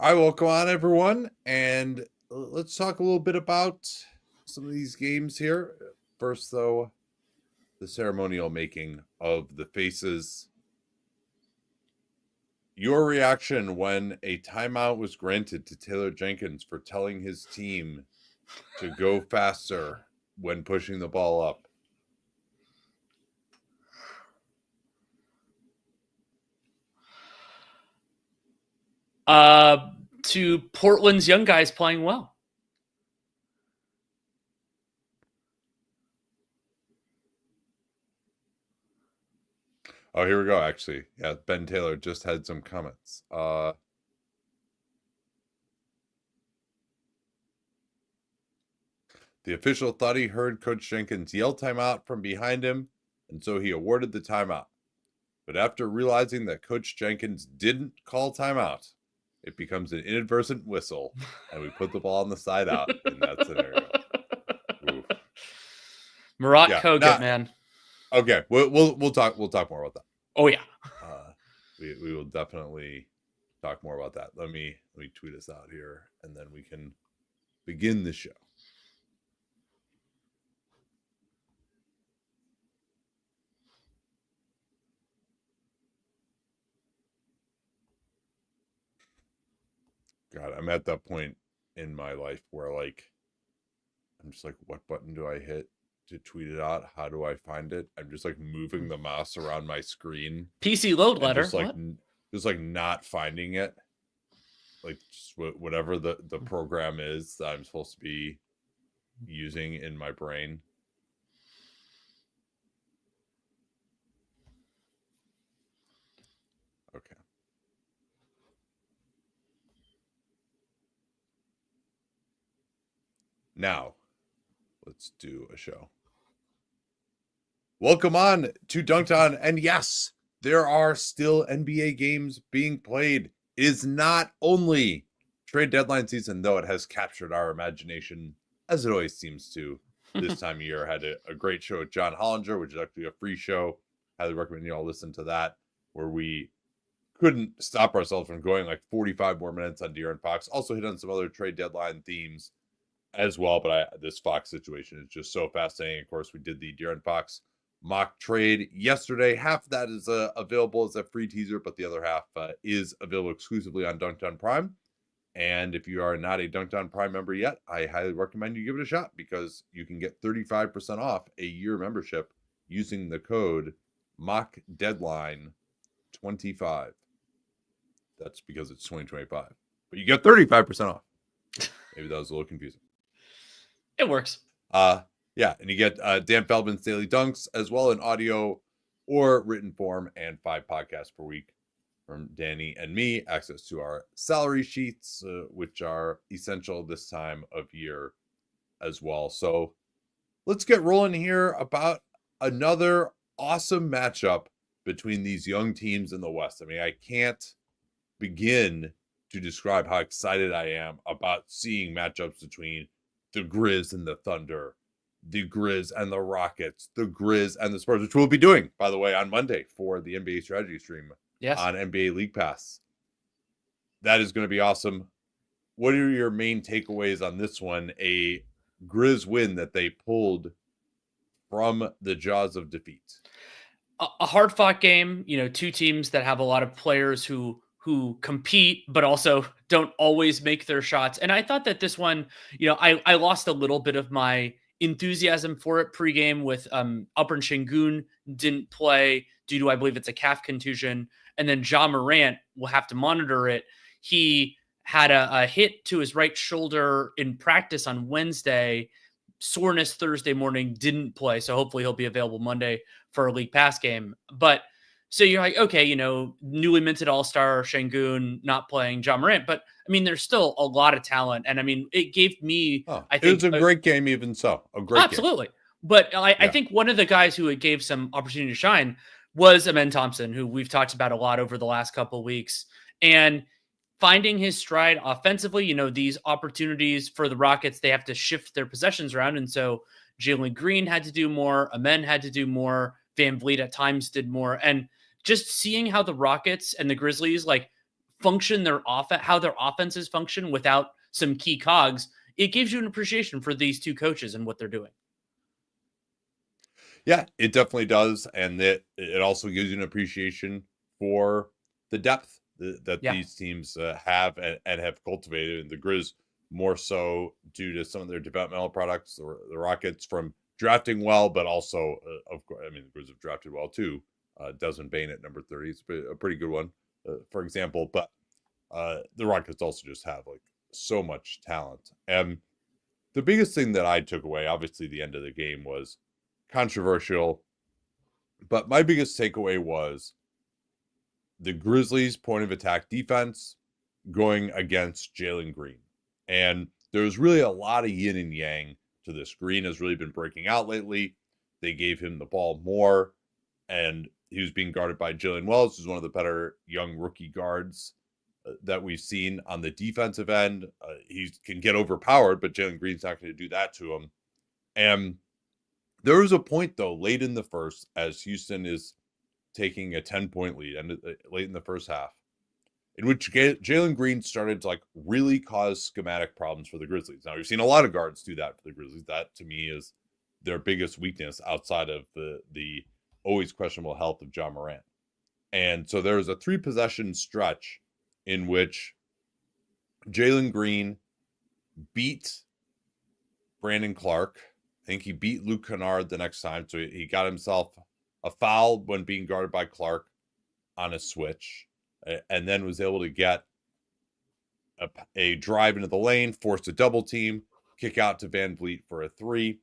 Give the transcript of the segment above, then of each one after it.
All right, welcome on everyone, and let's talk a little bit about some of these games here. First, though, the ceremonial making of the faces. Your reaction when a timeout was granted to Taylor Jenkins for telling his team to go faster when pushing the ball up. To Portland's young guys playing well. Oh, here we go, actually. Yeah, Ben Taylor just had some comments. The official thought he heard Coach Jenkins yell timeout from behind him, and so he awarded the timeout. But after realizing that Coach Jenkins didn't call timeout, it becomes an inadvertent whistle, and we put the ball on the side out in that scenario. Oof. Murat Kogut, man. Okay, we'll talk more about that. Oh yeah, we will definitely talk more about that. Let me tweet us out here, and then we can begin the show. God, I'm at that point in my life where I'm just like, what button do I hit to tweet it out? How do I find it? I'm just like moving the mouse around my screen. PC load letter. Just like not finding it. Like just whatever the program is that I'm supposed to be using in my brain. Okay. Now, let's do a show. Welcome on to Dunc'd On. And yes, there are still NBA games being played. It is not only trade deadline season, though it has captured our imagination, as it always seems to. This time of year, I had a great show with John Hollinger, which is actually a free show. Highly recommend you all listen to that, where we couldn't stop ourselves from going like 45 more minutes on De'Aaron Fox. Also hit on some other trade deadline themes as well, but this Fox situation is just so fascinating. Of course, we did the De'Aaron Fox mock trade yesterday. Half of that is available as a free teaser, but the other half is available exclusively on Dunc'd On Prime. And if you are not a Dunc'd On Prime member yet, I highly recommend you give it a shot, because you can get 35% off a year membership using the code MOCKDeadline25. That's because it's 2025, but you get 35% off. Maybe that was a little confusing. It works. Yeah, and you get Dan Feldman's Daily Dunks as well in audio or written form, and 5 podcasts per week from Danny and me. Access to our salary sheets, which are essential this time of year as well. So let's get rolling here about another awesome matchup between these young teams in the West. I mean, I can't begin to describe how excited I am about seeing matchups between the Grizz and the Thunder, the Grizz and the Rockets, the Grizz and the Spurs, which we'll be doing, by the way, on Monday for the NBA strategy stream on NBA League Pass. That is going to be awesome. What are your main takeaways on this one? A Grizz win that they pulled from the jaws of defeat. A hard-fought game, two teams that have a lot of players who compete, but also don't always make their shots. And I thought that this one, I lost a little bit of my enthusiasm for it pregame with Alperen Şengün didn't play due to, I believe it's a calf contusion. And then Ja Morant will have to monitor it. He had a hit to his right shoulder in practice on Wednesday, soreness Thursday morning, didn't play. So hopefully he'll be available Monday for a league pass game. But so you're like, okay, newly minted all-star Şengün not playing Ja Morant, but I mean, there's still a lot of talent. And I mean, it gave me, I think it was a great game, even so. A great absolutely. Game. But I think one of the guys who it gave some opportunity to shine was Amen Thompson, who we've talked about a lot over the last couple of weeks. And finding his stride offensively, these opportunities for the Rockets, they have to shift their possessions around. And so Jaylen Green had to do more. Amen had to do more. Van Vliet at times did more. And just seeing how the Rockets and the Grizzlies function how their offenses function without some key cogs, it gives you an appreciation for these two coaches and what they're doing. Yeah, it definitely does. And it also gives you an appreciation for the depth that these teams have and have cultivated. And the Grizz more so due to some of their developmental products, the Rockets from drafting well, but also, of course, I mean, the Grizz have drafted well too. Desmond Bane at number 30 is a pretty good one, for example. But the Rockets also just have like so much talent. And the biggest thing that I took away, obviously the end of the game was controversial, but my biggest takeaway was the Grizzlies' point of attack defense going against Jaylen Green. And there's really a lot of yin and yang to this. Green has really been breaking out lately. They gave him the ball more, and he was being guarded by Jalen Wells, who's one of the better young rookie guards that we've seen on the defensive end. He can get overpowered, but Jalen Green's not going to do that to him. And there was a point, though, late in the first, as Houston is taking a 10-point lead and late in the first half, in which Jaylen Green started to like really cause schematic problems for the Grizzlies. Now, we've seen a lot of guards do that for the Grizzlies. That, to me, is their biggest weakness outside of the always questionable health of John Morant. And so there was a 3-possession stretch in which Jaylen Green beat Brandon Clark. I think he beat Luke Kennard the next time. So he got himself a foul when being guarded by Clark on a switch, and then was able to get a drive into the lane, forced a double team, kick out to Van Vliet for a 3.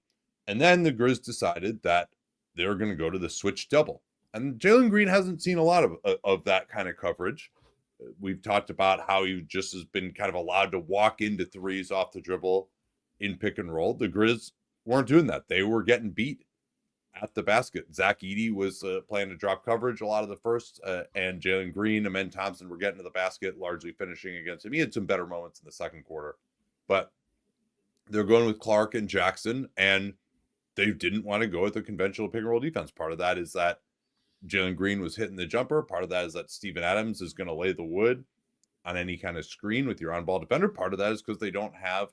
And then the Grizz decided that they were going to go to the switch double. And Jaylen Green hasn't seen a lot of that kind of coverage. We've talked about how he just has been kind of allowed to walk into threes off the dribble in pick and roll. The Grizz weren't doing that. They were getting beat at the basket. Zach Edey was playing to drop coverage a lot of the first, and Jaylen Green and Amen Thompson were getting to the basket, largely finishing against him. He had some better moments in the second quarter, but they're going with Clark and Jackson, and they didn't want to go with the conventional pick and roll defense. Part of that is that Jaylen Green was hitting the jumper. Part of that is that Steven Adams is going to lay the wood on any kind of screen with your on-ball defender. Part of that is because they don't have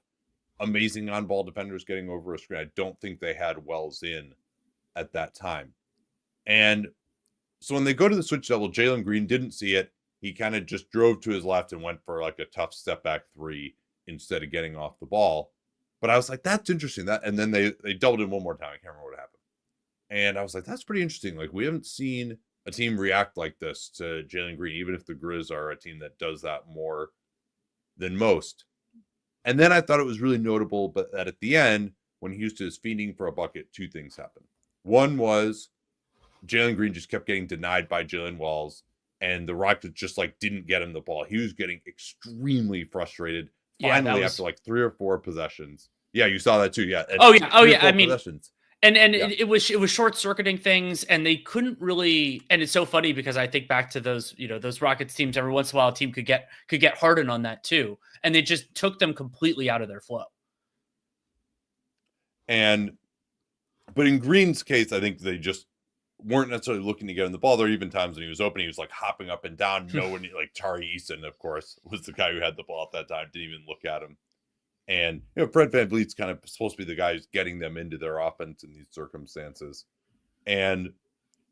amazing on-ball defenders getting over a screen. I don't think they had Wells in at that time. And so when they go to the switch double, Jaylen Green didn't see it. He kind of just drove to his left and went for like a tough step back 3 instead of getting off the ball. But I was like, that's interesting. And then they doubled him one more time. I can't remember what happened. And I was like, that's pretty interesting. Like, we haven't seen a team react like this to Jaylen Green, even if the Grizz are a team that does that more than most. And then I thought it was really notable, but that at the end, when Houston is feeding for a bucket, 2 things happened. One was Jaylen Green just kept getting denied by Jalen Wells, and the Rockets just like didn't get him the ball. He was getting extremely frustrated. Finally, after like 3 or 4 possessions. Yeah, you saw that too. Yeah. Oh yeah. I mean, possessions. And it was short circuiting things, and they couldn't really. And it's so funny because I think back to those Rockets teams. Every once in a while, a team could get Harden on that too, and they just took them completely out of their flow. But in Green's case, I think they just weren't necessarily looking to get him the ball. There were even times when he was open, he was like hopping up and down. No one, like Tari Eason, of course, was the guy who had the ball at that time. Didn't even look at him. And, Fred VanVleet's kind of supposed to be the guy who's getting them into their offense in these circumstances. And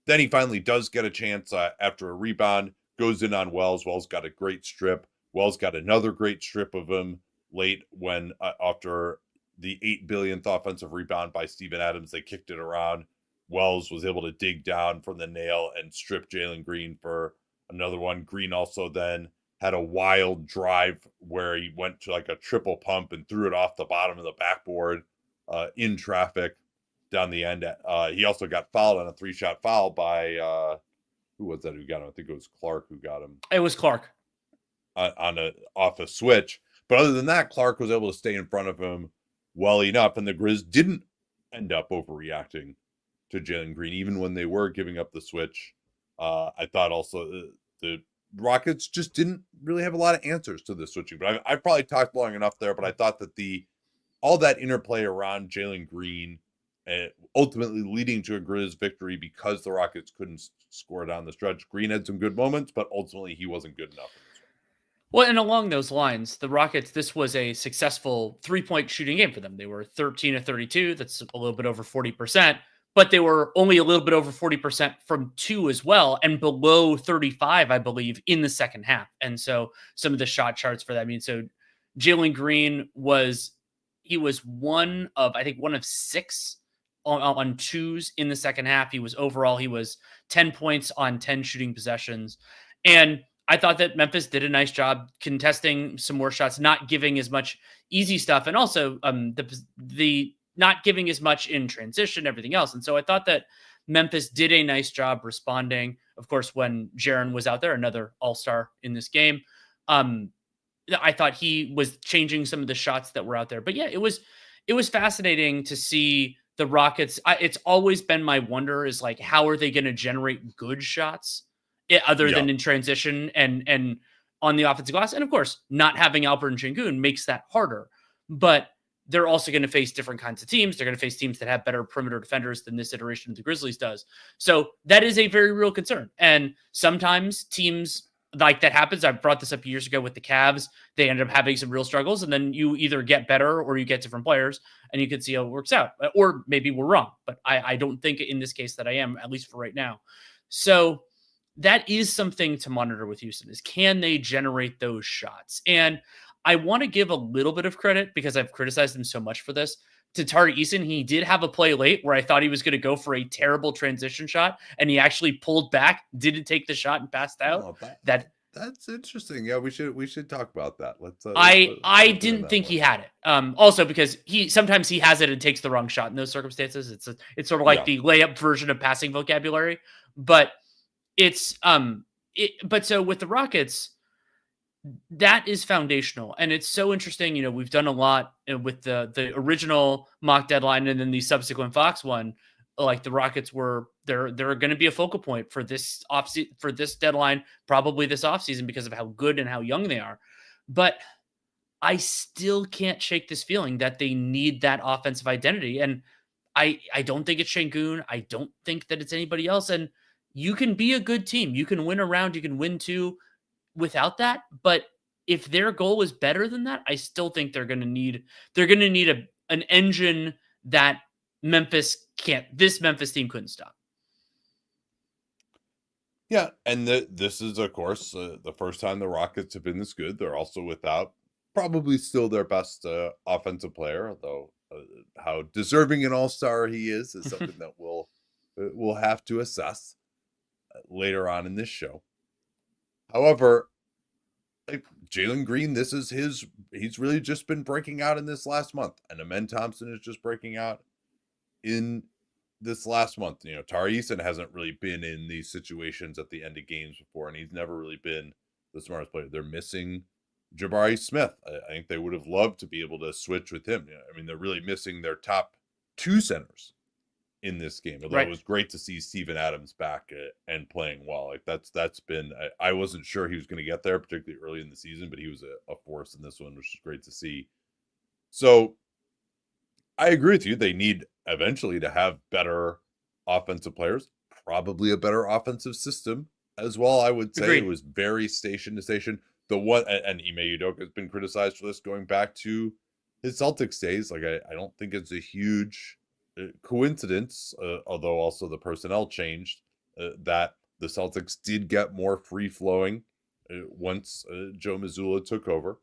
then he finally does get a chance after a rebound, goes in on Wells. Wells got a great strip. Wells got another great strip of him late when after the 8 billionth offensive rebound by Steven Adams, they kicked it around. Wells was able to dig down from the nail and strip Jaylen Green for another one. Green also then had a wild drive where he went to like a triple pump and threw it off the bottom of the backboard in traffic down the end. He also got fouled on a 3-shot foul by who was that who got him? I think it was Clark who got him. It was Clark off a switch. But other than that, Clark was able to stay in front of him well enough, and the Grizz didn't end up overreacting to Jaylen Green, even when they were giving up the switch. I thought also the Rockets just didn't really have a lot of answers to the switching. But I probably talked long enough there, but I thought that all that interplay around Jaylen Green ultimately leading to a Grizz victory because the Rockets couldn't score down the stretch. Green had some good moments, but ultimately he wasn't good enough. Well, and along those lines, the Rockets, this was a successful 3-point shooting game for them. They were 13 of 32. That's a little bit over 40%, but they were only a little bit over 40% from two as well, and below 35, I believe, in the second half. And so some of the shot charts for that, I mean, so Jaylen Green he was I think, one of six on twos in the second half. He was 10 points on 10 shooting possessions. And I thought that Memphis did a nice job contesting some more shots, not giving as much easy stuff, and also the not giving as much in transition, everything else. And so I thought that Memphis did a nice job responding. Of course, when Jaren was out there, another all-star in this game, I thought he was changing some of the shots that were out there. But yeah, it was fascinating to see the Rockets. It's always been my wonder is like, how are they going to generate good shots other than in transition and on the offensive glass? And of course, not having Alperen Sengun makes that harder. But they're also going to face different kinds of teams. They're going to face teams that have better perimeter defenders than this iteration of the Grizzlies does. So that is a very real concern. And sometimes teams like that happens. I brought this up years ago with the Cavs. They ended up having some real struggles, and then you either get better or you get different players, and you can see how it works out. Or maybe we're wrong, but I don't think in this case that I am, at least for right now. So that is something to monitor with Houston is, can they generate those shots? And I want to give a little bit of credit, because I've criticized them so much for this, to Tari Eason. He did have a play late where I thought he was going to go for a terrible transition shot, and he actually pulled back, didn't take the shot, and passed out. Oh, that's interesting. Yeah, we should talk about that. I didn't think he had it. Also because sometimes he has it and takes the wrong shot in those circumstances. It's sort of like the layup version of passing vocabulary, but but so with the Rockets, that is foundational. And it's so interesting. You know, we've done a lot with the original mock deadline and then the subsequent Fox one. Like the Rockets they're going to be a focal point for this for this deadline, probably this offseason, because of how good and how young they are. But I still can't shake this feeling that they need that offensive identity. And I don't think it's Sengun. I don't think that it's anybody else. And you can be a good team. You can win a round. You can win two without that. But if their goal is better than that, I still think they're going to need an engine that this Memphis team couldn't stop. Yeah, and this is, of course, the first time the Rockets have been this good. They're also without probably still their best offensive player, although how deserving an all-star he is something that we'll have to assess later on in this show. However, like Jaylen Green, he's really just been breaking out in this last month, and Amen Thompson is just breaking out in this last month. You know, Tari Eason hasn't really been in these situations at the end of games before, and he's never really been the smartest player. They're missing Jabari Smith. I think they would have loved to be able to switch with him. You know, I mean, they're really missing their top two centers in this game. Although It was great to see Steven Adams back and playing well. Like that's been, I wasn't sure he was going to get there, particularly early in the season, but he was a force in this one, which is great to see. So I agree with you. They need eventually to have better offensive players, probably a better offensive system as well. I would say It was very station to station. The one, and Ime Udoka has been criticized for this going back to his Celtics days. Like I don't think it's a huge coincidence, although also the personnel changed, that the Celtics did get more free flowing once Joe Mazzulla took over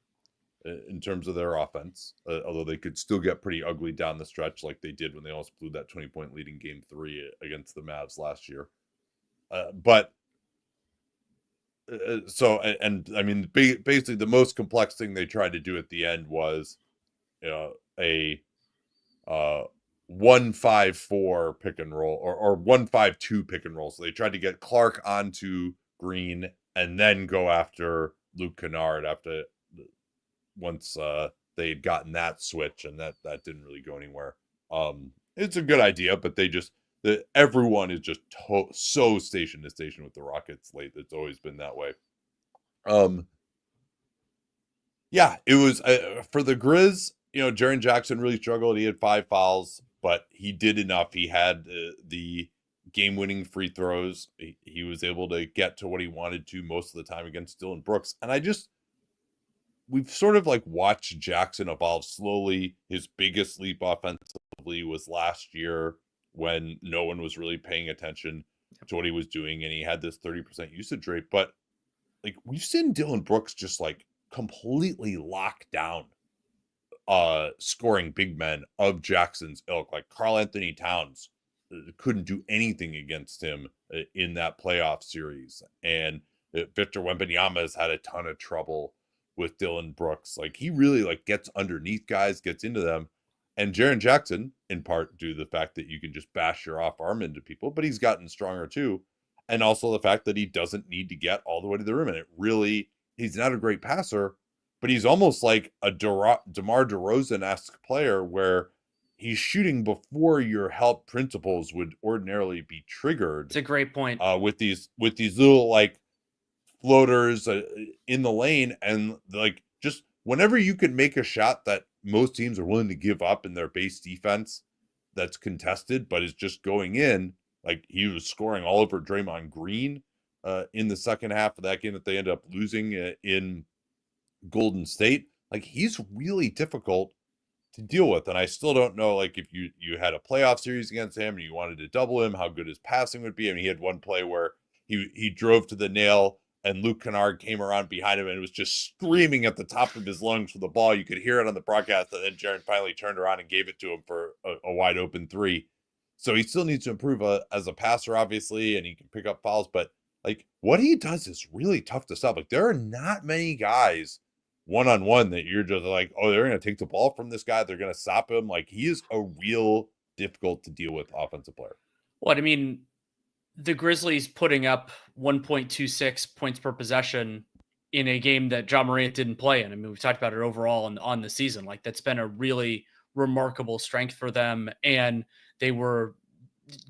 in terms of their offense, although they could still get pretty ugly down the stretch like they did when they almost blew that 20-point lead in game 3 against the Mavs last year. So I mean, basically the most complex thing they tried to do at the end was a 1-5-4 pick and roll or 1-5-2 pick and roll. So they tried to get Clark onto Green and then go after Luke Kennard once they had gotten that switch, and that didn't really go anywhere. It's a good idea, but everyone is just so station to station with the Rockets late. It's always been that way. Yeah, it was for the Grizz. You know, Jaren Jackson really struggled. He had 5 fouls, but he did enough. He had the game-winning free throws. He was able to get to what he wanted to most of the time against Dillon Brooks. And I just, we've sort of like watched Jackson evolve slowly. His biggest leap offensively was last year when no one was really paying attention to what he was doing, and he had this 30% usage rate. But like we've seen Dillon Brooks just like completely lock down scoring big men of Jackson's ilk. Like Karl Anthony Towns couldn't do anything against him in that playoff series, and Victor Wembanyama has had a ton of trouble with Dillon Brooks. Like he really like gets underneath guys, gets into them. And Jaren Jackson, in part due to the fact that you can just bash your off arm into people, but he's gotten stronger too. And also the fact that he doesn't need to get all the way to the rim. And it really, he's not a great passer, but he's almost like a DeMar DeRozan-esque player where he's shooting before your help principles would ordinarily be triggered. It's a great point. With these little like floaters in the lane, and like just whenever you can make a shot that most teams are willing to give up in their base defense that's contested but is just going in, like he was scoring all over Draymond Green in the second half of that game that they ended up losing in Golden State. Like he's really difficult to deal with, and I still don't know like if you had a playoff series against him and you wanted to double him, how good his passing would be. I mean, he had one play where he drove to the nail and Luke Kennard came around behind him and was just screaming at the top of his lungs for the ball. You could hear it on the broadcast, and then Jaren finally turned around and gave it to him for a wide open three. So he still needs to improve as a passer, obviously, and he can pick up fouls. But like what he does is really tough to stop. Like there are not many guys one-on-one that you're just like, oh, they're going to take the ball from this guy. They're going to stop him. Like he is a real difficult to deal with offensive player. What I mean, the Grizzlies putting up 1.26 points per possession in a game that John Morant didn't play in. I mean, we've talked about it overall on the season. Like that's been a really remarkable strength for them. And they were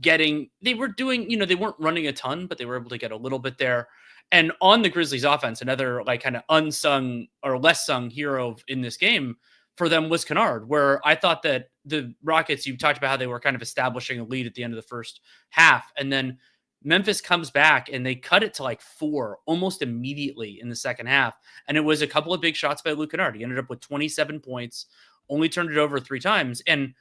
doing, they weren't running a ton, but they were able to get a little bit there. And on the Grizzlies offense, another like kind of unsung or less sung hero in this game for them was Kennard, where I thought that the Rockets, you talked about how they were kind of establishing a lead at the end of the first half. And then Memphis comes back and they cut it to like 4 almost immediately in the second half. And it was a couple of big shots by Luke Kennard. He ended up with 27 points, only turned it over 3 times. And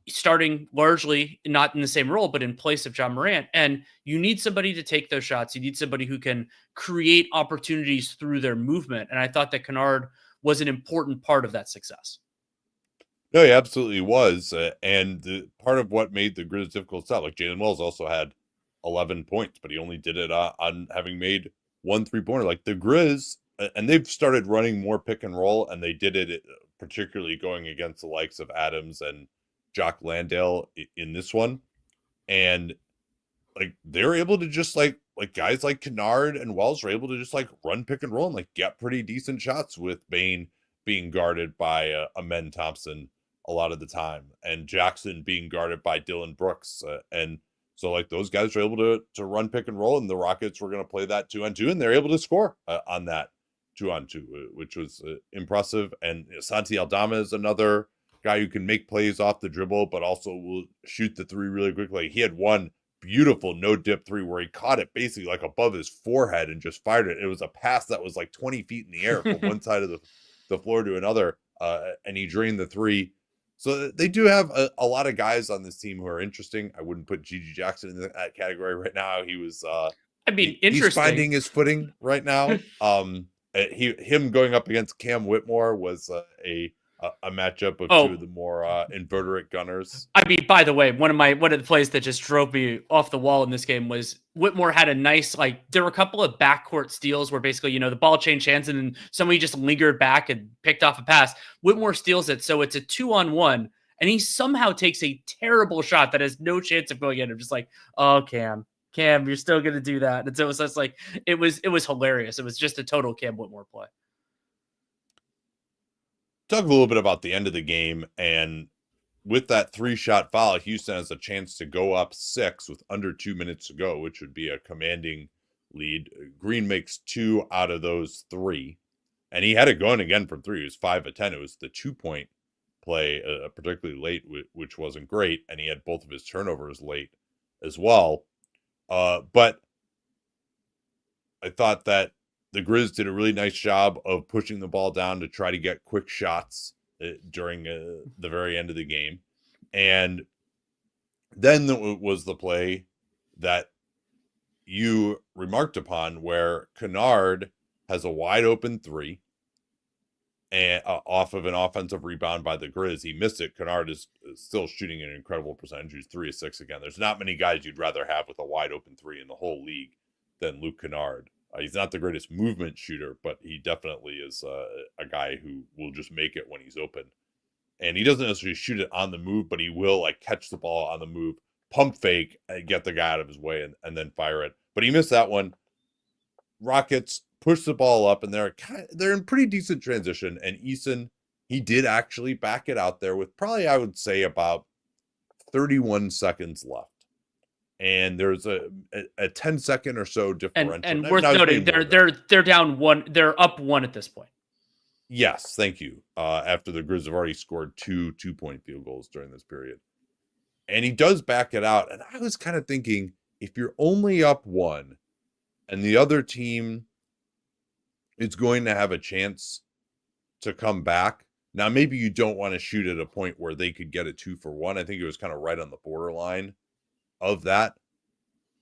starting largely not in the same role, but in place of John Morant. And you need somebody to take those shots. You need somebody who can create opportunities through their movement. And I thought that Kennard was an important part of that success. No, he absolutely was. And part of what made the Grizz difficult stuff, like Jalen Wells also had 11 points, but he only did it on having made 1 3-pointer. Like the Grizz, and they've started running more pick and roll, and they did it particularly going against the likes of Adams and Jock Landale in this one. And like they're able to just like guys like Kennard and Wells are able to just like run pick and roll and like get pretty decent shots with Bane being guarded by Amen Thompson a lot of the time, and Jackson being guarded by Dillon Brooks. And so like those guys are able to run pick and roll, and the Rockets were going to play that 2-on-2, and they're able to score on that 2-on-2, which was impressive. And Santi Aldama is another guy who can make plays off the dribble, but also will shoot the 3 really quickly. He had one beautiful no-dip 3 where he caught it basically like above his forehead and just fired it. It was a pass that was like 20 feet in the air from one side of the floor to another, and he drained the 3. So they do have a lot of guys on this team who are interesting. I wouldn't put Gigi Jackson in that category right now. He was, interesting. He's finding his footing right now. Him going up against Cam Whitmore was a matchup of 2 of the more inveterate gunners. I mean, by the way, one of the plays that just drove me off the wall in this game was Whitmore had a nice, like, there were a couple of backcourt steals where basically, the ball changed hands and then somebody just lingered back and picked off a pass. Whitmore steals it, so it's a 2-on-1, and he somehow takes a terrible shot that has no chance of going in. I'm just like, oh, Cam, you're still going to do that. And so it was just like, it was hilarious. It was just a total Cam Whitmore play. Talk a little bit about the end of the game, and with that 3-shot foul, Houston has a chance to go up 6 with under 2 minutes to go, which would be a commanding lead. Green makes 2 out of those 3, and he had it going again from 3. He was 5 of 10. It was the 2-point play, particularly late, which wasn't great, and he had both of his turnovers late as well. But I thought that the Grizz did a really nice job of pushing the ball down to try to get quick shots during the very end of the game. And then there was the play that you remarked upon where Kennard has a wide open three and off of an offensive rebound by the Grizz. He missed it. Kennard is still shooting an incredible percentage. He's 3 of 6 again. There's not many guys you'd rather have with a wide open three in the whole league than Luke Kennard. He's not the greatest movement shooter, but he definitely is a guy who will just make it when he's open. And he doesn't necessarily shoot it on the move, but he will like catch the ball on the move, pump fake, and get the guy out of his way and then fire it. But he missed that one. Rockets push the ball up, and they're in pretty decent transition. And Eason, he did actually back it out there with probably, I would say, about 31 seconds left. And there's a 10-second or so differential. And worth noting, they're down one. They're up one at this point. Yes, thank you. After the Grizz have already scored 2 2-point field goals during this period. And he does back it out. And I was kind of thinking, if you're only up one and the other team is going to have a chance to come back, now maybe you don't want to shoot at a point where they could get a 2-for-1. I think it was kind of right on the borderline of that.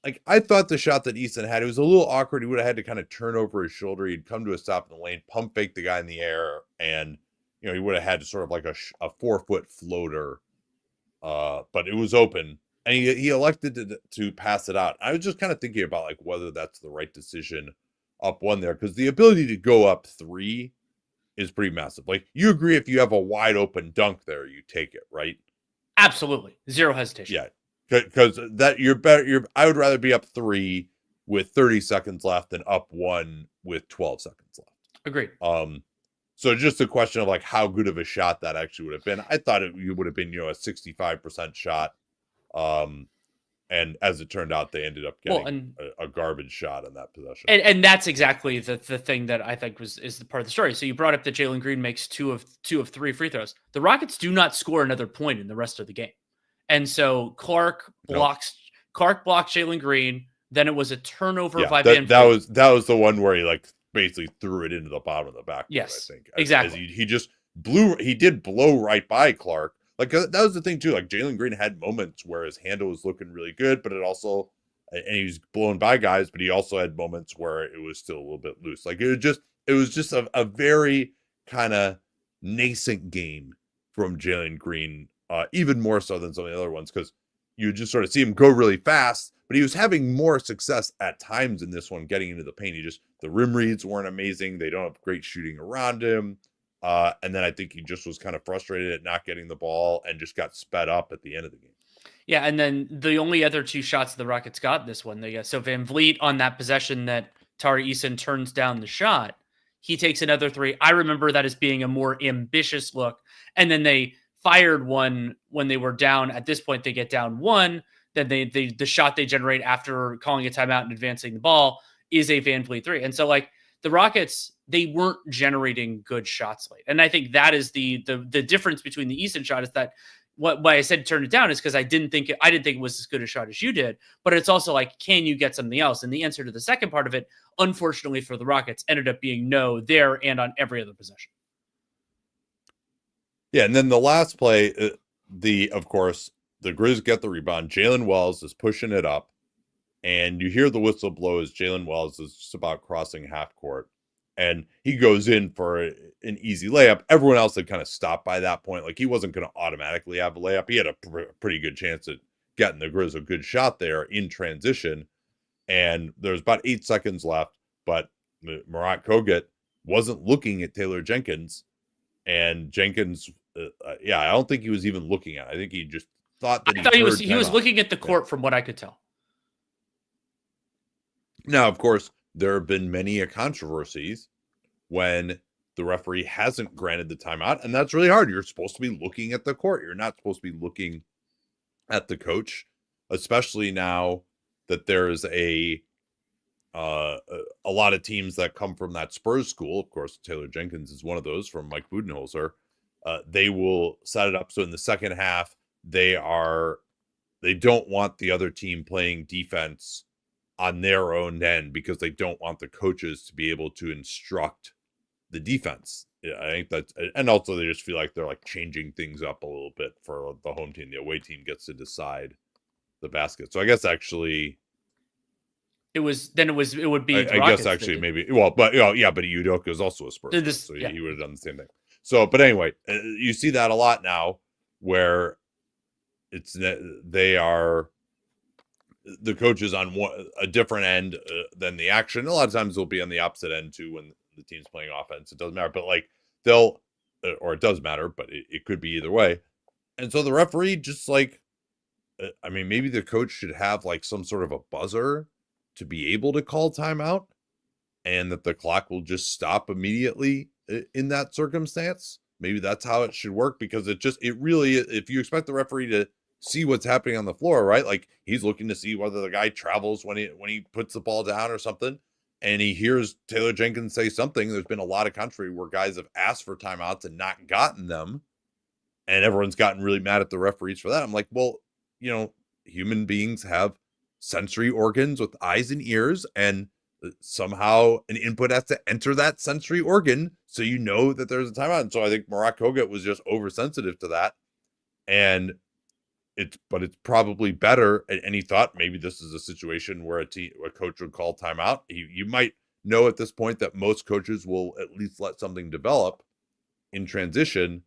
Like, I thought the shot that Eason had, it was a little awkward. He would have had to kind of turn over his shoulder. He'd come to a stop in the lane, pump fake the guy in the air, and he would have had sort of like a 4-foot floater. But it was open, and he elected to pass it out. I was just kind of thinking about like whether that's the right decision up one there, because the ability to go up 3 is pretty massive. Like, you agree if you have a wide open dunk there, you take it, right? Absolutely, zero hesitation. Yeah. Because that you're better. I would rather be up 3 with 30 seconds left than up 1 with 12 seconds left. Agreed. So just a question of like how good of a shot that actually would have been. I thought it would have been a 65% shot. And as it turned out, they ended up getting a garbage shot on that possession. And that's exactly the thing that I think is the part of the story. So you brought up that Jaylen Green makes 2 of 3 free throws. The Rockets do not score another point in the rest of the game. And so Clark blocks Jaylen Green. Then it was a turnover by Van Vliet. That was the one where he like basically threw it into the bottom of the backboard. Yes, I think exactly. He just did blow right by Clark. Like, that was the thing too. Like, Jaylen Green had moments where his handle was looking really good, but and he was blown by guys, but he also had moments where it was still a little bit loose. Like, it was just a very kind of nascent game from Jaylen Green. Even more so than some of the other ones, because you just sort of see him go really fast, but he was having more success at times in this one getting into the paint. The rim reads weren't amazing. They don't have great shooting around him. And then I think he just was kind of frustrated at not getting the ball and just got sped up at the end of the game. Yeah, and then the only other 2 shots the Rockets got in this one, so Van Vliet on that possession that Tari Eason turns down the shot, he takes another 3. I remember that as being a more ambitious look, and then they fired one when they were down. At this point, they get down 1. Then the shot they generate after calling a timeout and advancing the ball is a Van Vliet 3. And so, like, the Rockets, they weren't generating good shots late. And I think that is the difference between the Eason shot is that why I said turn it down is because I didn't think it was as good a shot as you did. But it's also like, can you get something else? And the answer to the second part of it, unfortunately for the Rockets, ended up being no there and on every other possession. Yeah, and then the last play, of course, the Grizz get the rebound. Jalen Wells is pushing it up, and you hear the whistle blow as Jalen Wells is just about crossing half court, and he goes in for an easy layup. Everyone else had kind of stopped by that point. Like, he wasn't going to automatically have a layup. He had a pretty good chance at getting the Grizz a good shot there in transition, and there's about 8 seconds left, but Murat Kogut wasn't looking at Taylor Jenkins, and Jenkins, I don't think he was even looking at it. I think he just thought that he was looking at the court from what I could tell. Now, of course, there have been many controversies when the referee hasn't granted the timeout, and that's really hard. You're supposed to be looking at the court. You're not supposed to be looking at the coach, especially now that there's a lot of teams that come from that Spurs school. Of course, Taylor Jenkins is one of those from Mike Budenholzer. They will set it up so in the second half they don't want the other team playing defense on their own end because they don't want the coaches to be able to instruct the defense. Yeah, I think that's, and also they just feel like they're like changing things up a little bit for the home team. The away team gets to decide the basket. So I guess actually it would be I guess actually maybe but Udoka is also a Spurs fan, so he would have done the same thing. So, but anyway, you see that a lot now where it's they are the coaches on a different end than the action. A lot of times they'll be on the opposite end too when the team's playing offense. It doesn't matter, but like or it does matter, but it could be either way. And so the referee just like, I mean, maybe the coach should have like some sort of a buzzer to be able to call timeout, and that the clock will just stop immediately in that circumstance. Maybe that's how it should work, because it really, if you expect the referee to see what's happening on the floor, right? Like he's looking to see whether the guy travels when he puts the ball down or something, and he hears Taylor Jenkins say something. There's been a lot of country where guys have asked for timeouts and not gotten them, and everyone's gotten really mad at the referees for that. I'm like, well, human beings have sensory organs with eyes and ears, and somehow an input has to enter that sensory organ so you know that there's a timeout. And so I think Murat Kogut was just oversensitive to that, and it's probably better. And he thought maybe this is a situation where a coach would call timeout. You might know at this point that most coaches will at least let something develop in transition.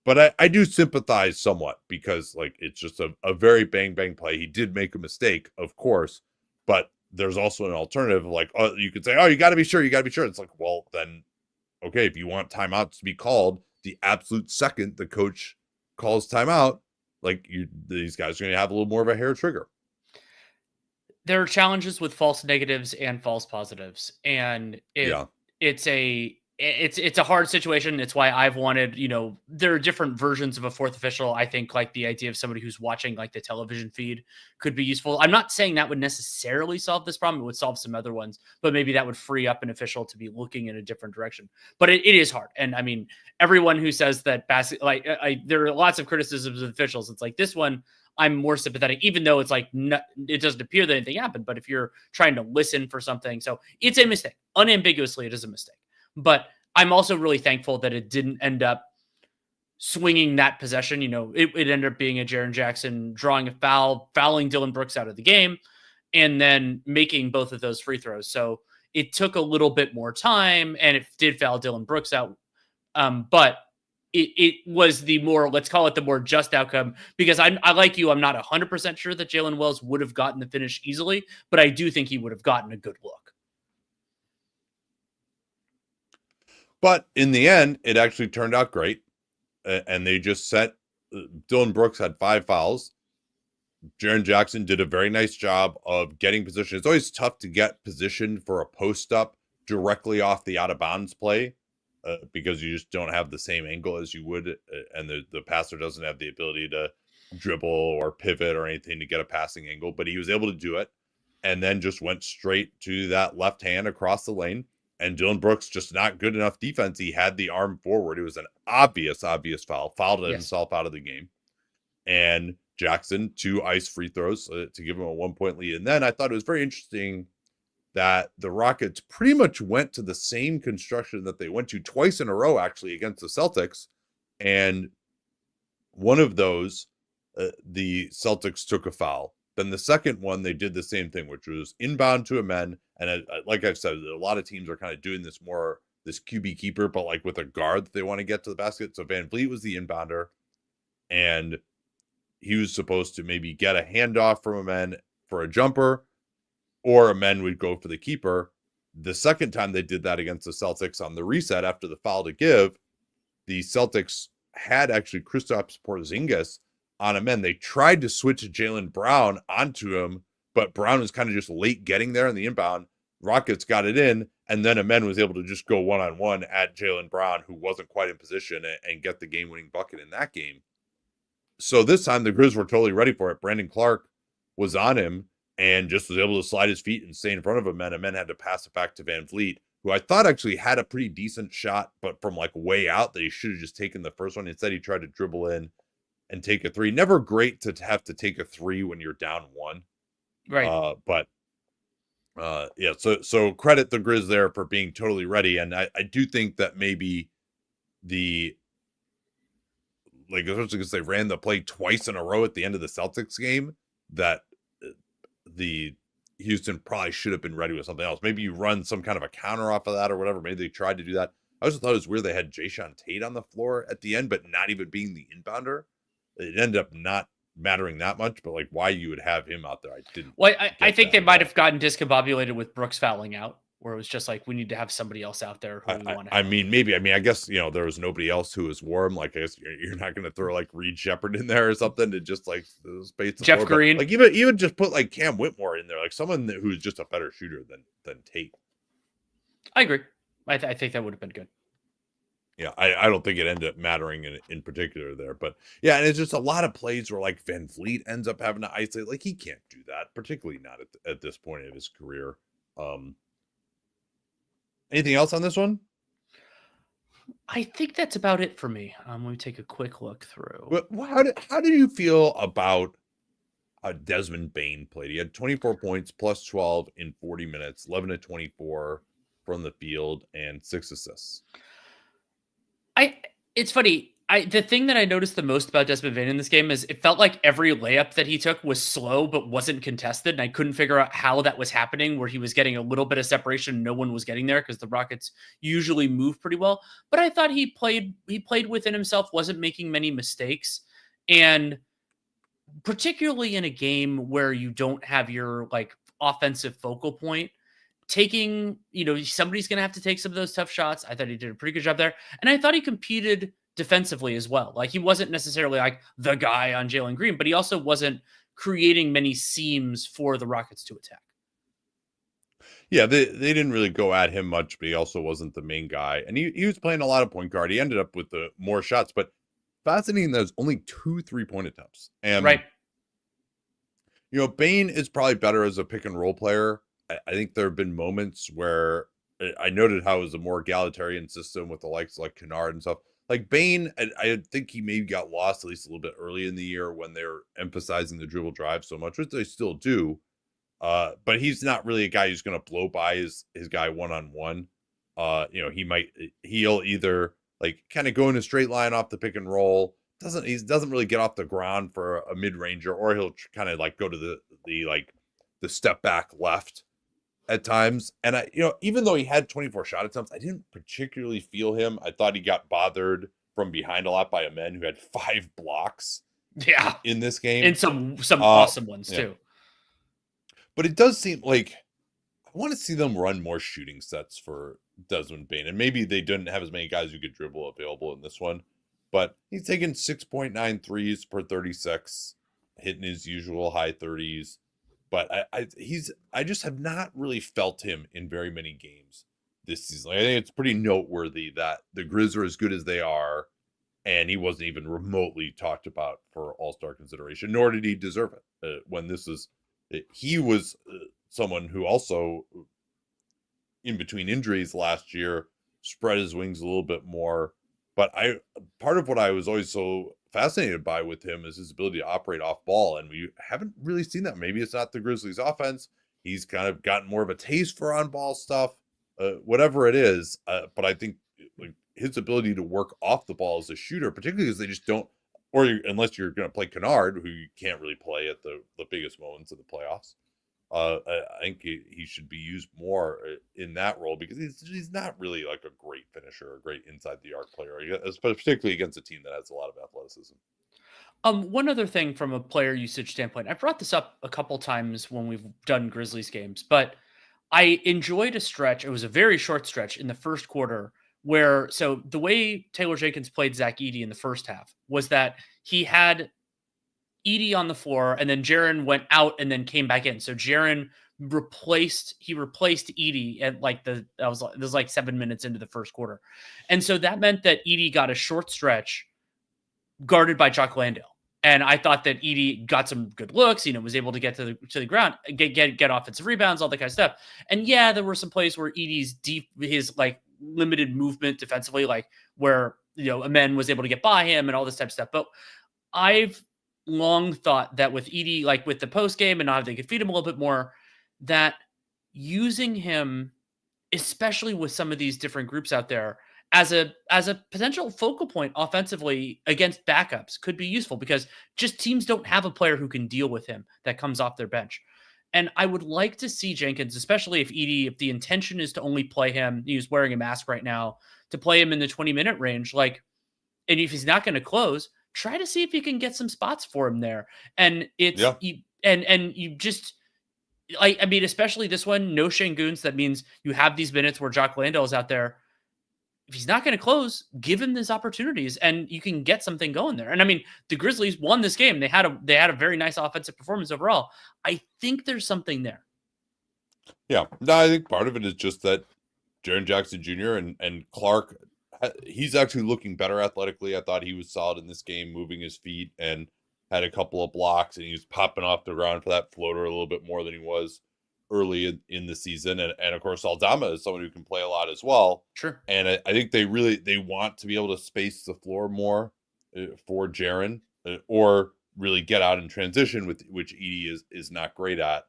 But I do sympathize somewhat, because like it's just a very bang play. He did make a mistake, of course, but there's also an alternative. Like, you could say, you got to be sure. It's like, well, then, okay, if you want timeouts to be called the absolute second the coach calls timeout, like these guys are going to have a little more of a hair trigger. There are challenges with false negatives and false positives, and it's a hard situation. It's why I've wanted, there are different versions of a fourth official. I think like the idea of somebody who's watching like the television feed could be useful. I'm not saying that would necessarily solve this problem. It would solve some other ones, but maybe that would free up an official to be looking in a different direction. But it is hard. And I mean, everyone who says that there are lots of criticisms of officials. It's like this one, I'm more sympathetic, even though it's like, it doesn't appear that anything happened. But if you're trying to listen for something, so it's a mistake. Unambiguously, it is a mistake. But I'm also really thankful that it didn't end up swinging that possession. It ended up being a Jaren Jackson drawing a foul, fouling Dillon Brooks out of the game, and then making both of those free throws. So it took a little bit more time, and it did foul Dillon Brooks out. But it was the more, let's call it the more just outcome, because I like you, I'm not 100% sure that Jalen Wells would have gotten the finish easily, but I do think he would have gotten a good look. But in the end, it actually turned out great. And they just Dillon Brooks had 5 fouls. Jaren Jackson did a very nice job of getting position. It's always tough to get position for a post up directly off the out of bounds play, because you just don't have the same angle as you would. And the passer doesn't have the ability to dribble or pivot or anything to get a passing angle, but he was able to do it, and then just went straight to that left hand across the lane. And Dillon Brooks just not good enough defense. He had the arm forward. It was an obvious foul. Fouled himself out of the game. And Jackson 2 ice free throws to give him a 1-point lead. And then I thought it was very interesting that the Rockets pretty much went to the same construction that they went to twice in a row, actually, against the Celtics. And one of those, the Celtics took a foul. Then the second one, they did the same thing, which was inbound to a men. And like I've said, a lot of teams are kind of doing this QB keeper, but like with a guard that they want to get to the basket. So Van Vliet was the inbounder, and he was supposed to maybe get a handoff from a men for a jumper, or a men would go for the keeper. The second time they did that against the Celtics on the reset after the foul to give, the Celtics had actually Kristaps Porzingis on a men. They tried to switch Jaylen Brown onto him, but Brown was kind of just late getting there in the inbound. Rockets got it in, and then a men was able to just go one-on-one at Jaylen Brown, who wasn't quite in position, and get the game-winning bucket in that game. So this time the Grizz were totally ready for it. Brandon Clark was on him and just was able to slide his feet and stay in front of him, and men had to pass it back to Van Vliet, who I thought actually had a pretty decent shot, but from like way out that he should have just taken the first one. Instead, he tried to dribble in and take a 3. Never great to have to take a 3 when you're down 1. Right. But Yeah, so credit the Grizz there for being totally ready, and I do think that maybe especially because they ran the play twice in a row at the end of the Celtics game, that the Houston probably should have been ready with something else. Maybe you run some kind of a counter off of that or whatever. Maybe they tried to do that. I also thought it was weird they had Jayshawn Tate on the floor at the end, but not even being the inbounder. It ended up not mattering that much, but like why you would have him out there, I didn't. Well, I think they might have gotten discombobulated with Brooks fouling out, where it was just like, we need to have somebody else out there who we want to have. I guess, there was nobody else who was warm. Like, I guess you're not going to throw like Reed Shepherd in there or something to just like space the Jeff floor. Green. But, like even just put like Cam Whitmore in there, like someone who's just a better shooter than Tate. I agree. I think that would have been good. Yeah, I don't think it ended up mattering in particular there. But yeah, and it's just a lot of plays where like Van Vliet ends up having to isolate. Like he can't do that, particularly not at this point of his career. Anything else on this one? I think that's about it for me. Let me take a quick look through. But how did you feel about Desmond Bane played? He had 24 points plus 12 in 40 minutes, 11 to 24 from the field, and 6 assists. It's funny. The thing that I noticed the most about Desmond Bane in this game is it felt like every layup that he took was slow but wasn't contested, and I couldn't figure out how that was happening, where he was getting a little bit of separation, no one was getting there, because the Rockets usually move pretty well. But I thought he played within himself, wasn't making many mistakes, and particularly in a game where you don't have your like offensive focal point, taking, somebody's going to have to take some of those tough shots. I thought he did a pretty good job there. And I thought he competed defensively as well. Like he wasn't necessarily like the guy on Jaylen Green, but he also wasn't creating many seams for the Rockets to attack. Yeah, they didn't really go at him much, but he also wasn't the main guy. And he was playing a lot of point guard. He ended up with the more shots, but fascinating, there's only 2 3-point attempts. And, right. Bane is probably better as a pick and roll player. I think there have been moments where I noted how it was a more egalitarian system with the likes like Kennard and stuff. Like Bane, I think he maybe got lost at least a little bit early in the year when they're emphasizing the dribble drive so much, which they still do. But he's not really a guy who's going to blow by his guy one-on-one. He'll either like kind of go in a straight line off the pick and roll. He doesn't really get off the ground for a mid-ranger, or he'll kind of like go to the step back left at times. And even though he had 24 shot attempts, I didn't particularly feel him. I thought he got bothered from behind a lot by a man who had 5 blocks. Yeah, in this game, and some awesome ones too. But it does seem like I want to see them run more shooting sets for Desmond Bane, and maybe they didn't have as many guys who could dribble available in this one. But he's taking 6.9 threes per 36, hitting his usual high 30s. But I just have not really felt him in very many games this season. I think it's pretty noteworthy that the Grizz are as good as they are, and he wasn't even remotely talked about for All-Star consideration, nor did he deserve it. He was someone who also, in between injuries last year, spread his wings a little bit more. But part of what I was always so fascinated by with him is his ability to operate off ball, and we haven't really seen that. Maybe it's not the Grizzlies offense. He's kind of gotten more of a taste for on ball stuff, whatever it is. But I think like his ability to work off the ball as a shooter, particularly because they just don't, unless you're going to play Kennard, who you can't really play at the biggest moments of the playoffs. I think he should be used more in that role, because he's not really like a great finisher, a great inside the arc player, particularly against a team that has a lot of athleticism. One other thing from a player usage standpoint, I brought this up a couple times when we've done Grizzlies games, but I enjoyed a stretch. It was a very short stretch in the first quarter where, so the way Taylor Jenkins played Zach Edey in the first half was that he had Edey on the floor, and then Jaren went out and then came back in. So Jaren replaced Edey at it was like 7 minutes into the first quarter. And so that meant that Edey got a short stretch guarded by Chuck Landale. And I thought that Edey got some good looks, was able to get to the ground, get offensive rebounds, all that kind of stuff. And yeah, there were some plays where his like limited movement defensively, like where, Amen was able to get by him and all this type of stuff. But I've long thought that with Edey, like with the post game and now they could feed him a little bit more, that using him, especially with some of these different groups out there, as a potential focal point offensively against backups could be useful, because just teams don't have a player who can deal with him that comes off their bench. And I would like to see Jenkins, especially if the intention is to only play him, he's wearing a mask right now, to play him in the 20-minute range, like, and if he's not going to close, try to see if you can get some spots for him there. And it's, you just, like, I mean, especially this one, no Şengün's. That means you have these minutes where Jock Landale is out there. If he's not going to close, give him these opportunities and you can get something going there. And I mean, the Grizzlies won this game. They had a very nice offensive performance overall. I think there's something there. Yeah. No, I think part of it is just that Jaren Jackson Jr. and Clark, he's actually looking better athletically. I thought he was solid in this game, moving his feet, and had a couple of blocks, and he was popping off the ground for that floater a little bit more than he was early in the season. And of course, Aldama is someone who can play a lot as well. Sure. And I think they want to be able to space the floor more for Jaren, or really get out in transition, which Edey is not great at.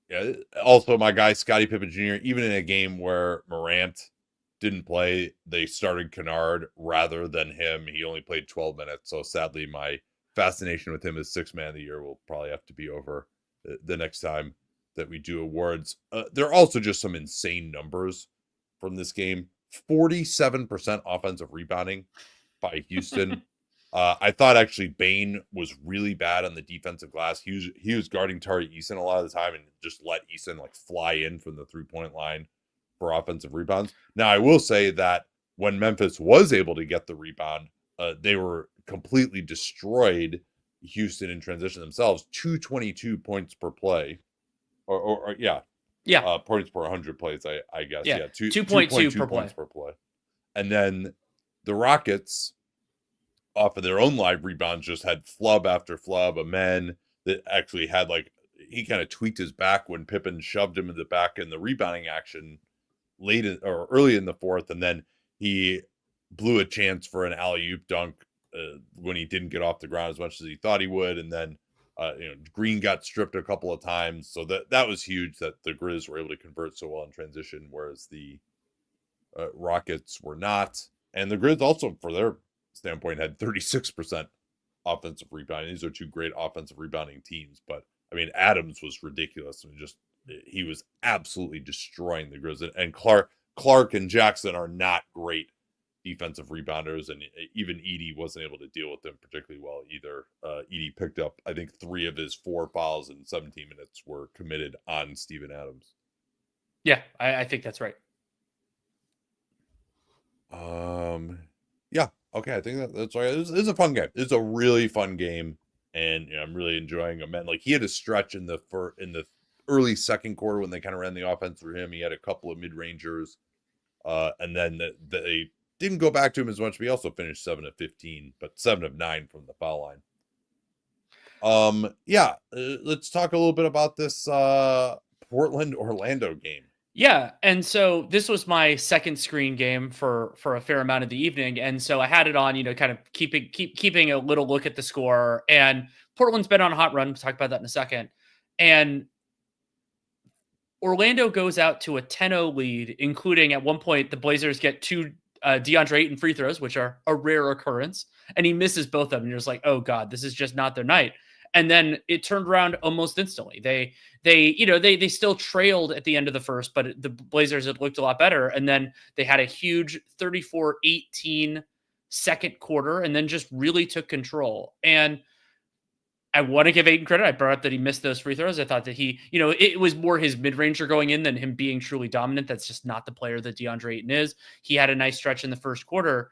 Yeah. Also, my guy Scottie Pippen Jr., even in a game where Morant didn't play, they started Kennard rather than him. He only played 12 minutes. So sadly, my fascination with him as sixth man of the year will probably have to be over the next time that we do awards. There are also just some insane numbers from this game. 47% offensive rebounding by Houston. I thought actually Bane was really bad on the defensive glass. He was guarding Tari Eason a lot of the time and just let Eason like fly in from the 3-point line for offensive rebounds. Now, I will say that when Memphis was able to get the rebound, they were completely destroyed Houston in transition themselves. 222 points per play, or points per 100 plays. I guess 2.2 per points play. per play. And then the Rockets, off of their own live rebounds, just had flub after flub. A man that actually had, like, he kind of tweaked his back when Pippen shoved him in the back in the rebounding action early in the fourth, and then he blew a chance for an alley-oop dunk when he didn't get off the ground as much as he thought he would. And then Green got stripped a couple of times, so that was huge that the Grizz were able to convert so well in transition, whereas the Rockets were not. And the Grizz also, for their standpoint, had 36% offensive rebounding. These are two great offensive rebounding teams, but I mean, Adams was ridiculous. I mean, he was absolutely destroying the Grizz. And Clark and Jackson are not great defensive rebounders, and even Edey wasn't able to deal with them particularly well either. Edey picked up, I think, 3 of his 4 fouls in 17 minutes were committed on Steven Adams. Yeah, I think that's right. Yeah, okay, I think that's right. It's a fun game. It's a really fun game, and I'm really enjoying him. And like, he had a stretch in the early second quarter when they kind of ran the offense through him. He had a couple of mid-rangers, and then they didn't go back to him as much, but he also finished 7 of 15, but 7 of 9 from the foul line. Let's talk a little bit about this Portland-Orlando game. Yeah, and so this was my second screen game for a fair amount of the evening, and so I had it on, kind of keeping a little look at the score. And Portland's been on a hot run. We'll talk about that in a second. And Orlando goes out to a 10-0 lead, including at one point the Blazers get 2 DeAndre Ayton free throws, which are a rare occurrence, and he misses both of them. And you're just like, oh God, this is just not their night. And then it turned around almost instantly. They still trailed at the end of the first, but the Blazers had looked a lot better. And then they had a huge 34-18 second quarter, and then just really took control. And I want to give Ayton credit. I brought up that he missed those free throws. I thought that he, it was more his mid-ranger going in than him being truly dominant. That's just not the player that DeAndre Ayton is. He had a nice stretch in the first quarter,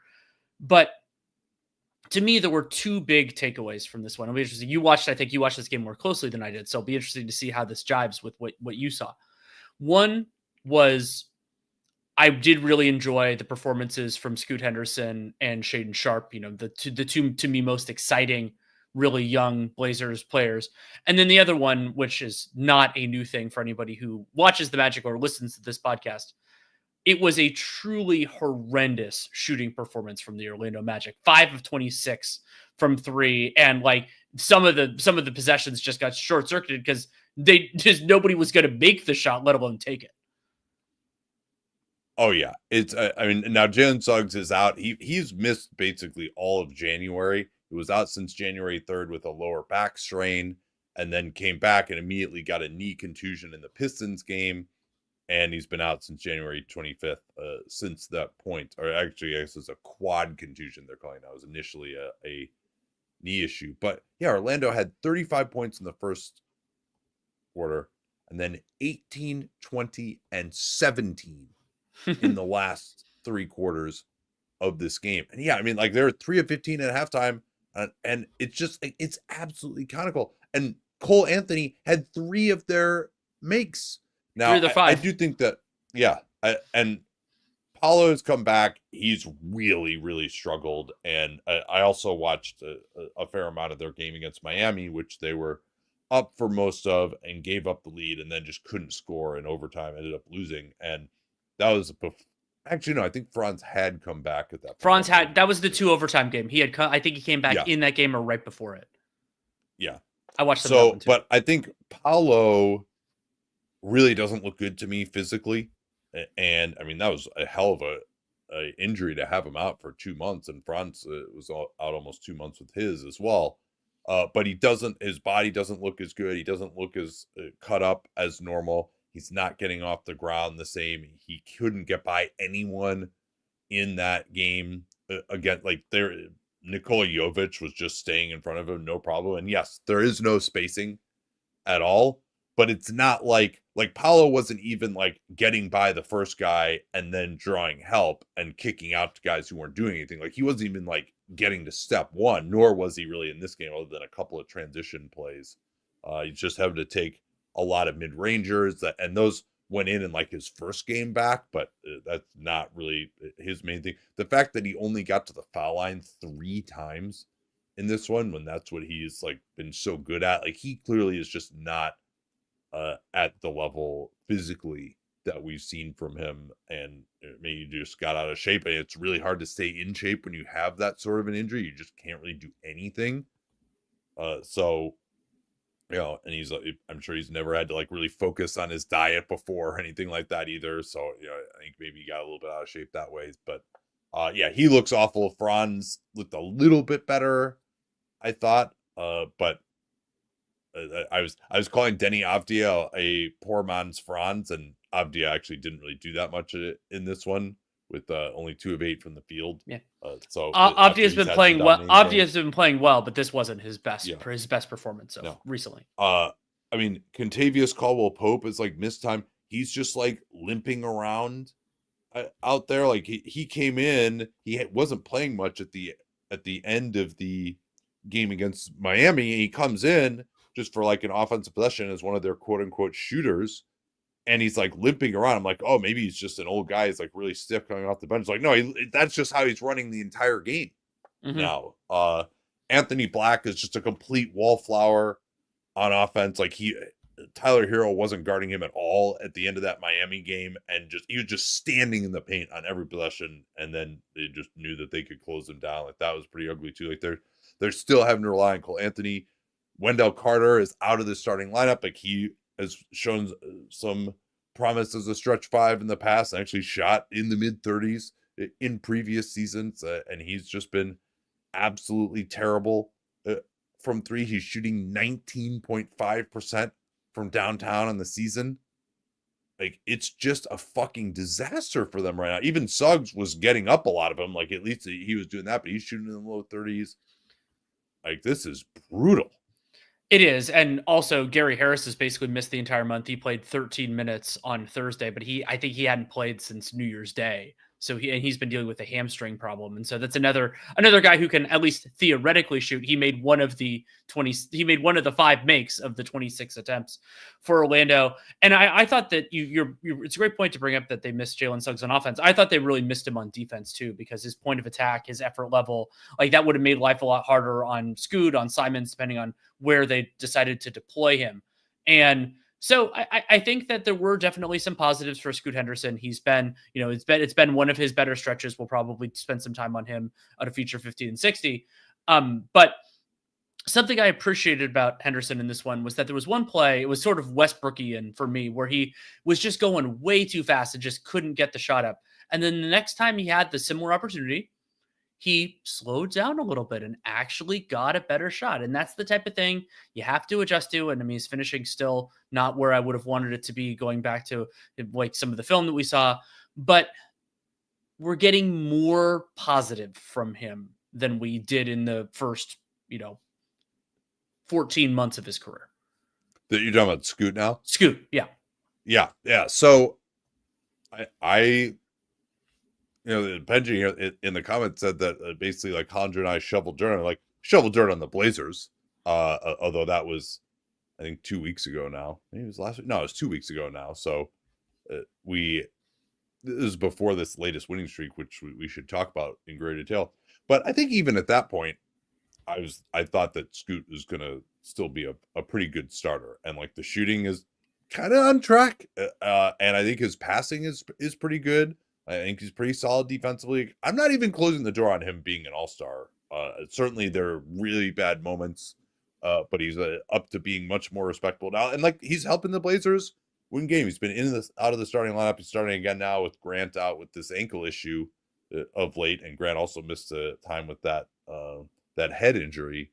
but to me, there were 2 big takeaways from this one. It'll be interesting. I think you watched this game more closely than I did, so it'll be interesting to see how this jives with what you saw. One was, I did really enjoy the performances from Scoot Henderson and Shaedon Sharpe, the two to me most exciting, really young Blazers players. And then the other one, which is not a new thing for anybody who watches the Magic or listens to this podcast, it was a truly horrendous shooting performance from the Orlando Magic. 5 of 26 from 3. And like some of the possessions just got short circuited because nobody was going to make the shot, let alone take it. Oh yeah, it's I mean, now Jalen Suggs is out. He's missed basically all of January. He was out since January 3rd with a lower back strain, and then came back and immediately got a knee contusion in the Pistons game, and he's been out since January 25th. Since that point, or actually, I guess it's a quad contusion they're calling it. That was initially a knee issue, but yeah, Orlando had 35 points in the first quarter, and then 18, 20, and 17 in the last 3 quarters of this game. And yeah, I mean, like, they're 3 of 15 at halftime, and it's just like, it's absolutely comical. And Cole Anthony had 3 of their makes. Now, I do think that, yeah, and Paolo has come back. He's really, really struggled. And I also watched a fair amount of their game against Miami, which they were up for most of and gave up the lead and then just couldn't score in overtime, ended up losing. And that was actually, no, I think Franz had come back at that point. That was the 2 overtime game. I think he came back in that game or right before it. Yeah. I watched that one too. But I think Paolo really doesn't look good to me physically. And I mean, that was a hell of a injury to have him out for 2 months. And Franz was out almost 2 months with his as well. But his body doesn't look as good. He doesn't look as cut up as normal. He's not getting off the ground the same. He couldn't get by anyone in that game. Again, like, Nikola Jovic was just staying in front of him, no problem. And yes, there is no spacing at all, but it's not like Paolo wasn't even like getting by the first guy and then drawing help and kicking out to guys who weren't doing anything. Like, he wasn't even like getting to step one, nor was he really in this game, other than a couple of transition plays. He's just having to take a lot of mid-rangers, and those went in like his first game back, but that's not really his main thing. The fact that he only got to the foul line 3 times in this one, when that's what he's like been so good at, like, he clearly is just not at the level physically that we've seen from him, and maybe he just got out of shape. And it's really hard to stay in shape when you have that sort of an injury. You just can't really do anything. So, you know, and he's like, I'm sure he's never had to like really focus on his diet before or anything like that either. So, you know, I think maybe he got a little bit out of shape that way. But yeah, he looks awful. Franz looked a little bit better, I thought. But I was calling Denny Avdia a poor man's Franz, and Avdia actually didn't really do that much in this one, with only 2 of 8 from the field. Yeah. So Avdia's been playing well. Avdia's been playing well, but this wasn't his best his best performance recently. I mean, Contavious Caldwell-Pope is like missed time. He's just like limping around out there. Like, he came in, he wasn't playing much at the end of the game against Miami. He comes in just for like an offensive possession as one of their quote unquote shooters, and he's like limping around. I'm like, oh, maybe he's just an old guy. He's like really stiff coming off the bench. Like, no, that's just how he's running the entire game now. Anthony Black is just a complete wallflower on offense. Like, Tyler Hero wasn't guarding him at all at the end of that Miami game, and he was just standing in the paint on every possession, and then they just knew that they could close him down. Like, that was pretty ugly too. Like, they're still having to rely on Cole Anthony. Wendell Carter is out of the starting lineup. Like, he has shown some promise as a stretch 5 in the past, and actually shot in the mid-30s in previous seasons, and he's just been absolutely terrible from 3. He's shooting 19.5% from downtown on the season. Like, it's just a fucking disaster for them right now. Even Suggs was getting up a lot of them. Like, at least he was doing that, but he's shooting in the low 30s. Like, this is brutal. It is. And also, Gary Harris has basically missed the entire month. He played 13 minutes on Thursday, but I think he hadn't played since New Year's Day. So he's been dealing with a hamstring problem. And so that's another guy who can at least theoretically shoot. He made one of the 5 makes of the 26 attempts for Orlando. And I thought that it's a great point to bring up that they missed Jalen Suggs on offense. I thought they really missed him on defense too, because his point of attack, his effort level, like, that would have made life a lot harder on Scoot, on Simons, depending on where they decided to deploy him. And so I think that there were definitely some positives for Scoot Henderson. He's been, it's been one of his better stretches. We'll probably spend some time on him at a future 50 and 60. But something I appreciated about Henderson in this one was that there was one play, it was sort of Westbrookian for me, where he was just going way too fast and just couldn't get the shot up. And then the next time he had the similar opportunity, he slowed down a little bit and actually got a better shot. And that's the type of thing you have to adjust to. And I mean, he's finishing still not where I would have wanted it to be, going back to like some of the film that we saw, but we're getting more positive from him than we did in the first, 14 months of his career. That you're talking about Scoot now? Scoot, yeah. Yeah. So I Benji here in the comments said that basically like Hollinger and I shoveled dirt on the Blazers. Although that was, I think, 2 weeks ago now. Maybe it was last week. No, it was 2 weeks ago now. So this is before this latest winning streak, which we should talk about in great detail. But I think even at that point, I thought that Scoot was gonna still be a pretty good starter, and like the shooting is kind of on track, and I think his passing is pretty good. I think he's pretty solid defensively. I'm not even closing the door on him being an all-star. Certainly there are really bad moments, but he's up to being much more respectable now, and like he's helping the Blazers win games. He's been out of the starting lineup. He's starting again now with Grant out with this ankle issue of late, and Grant also missed the time with that head injury.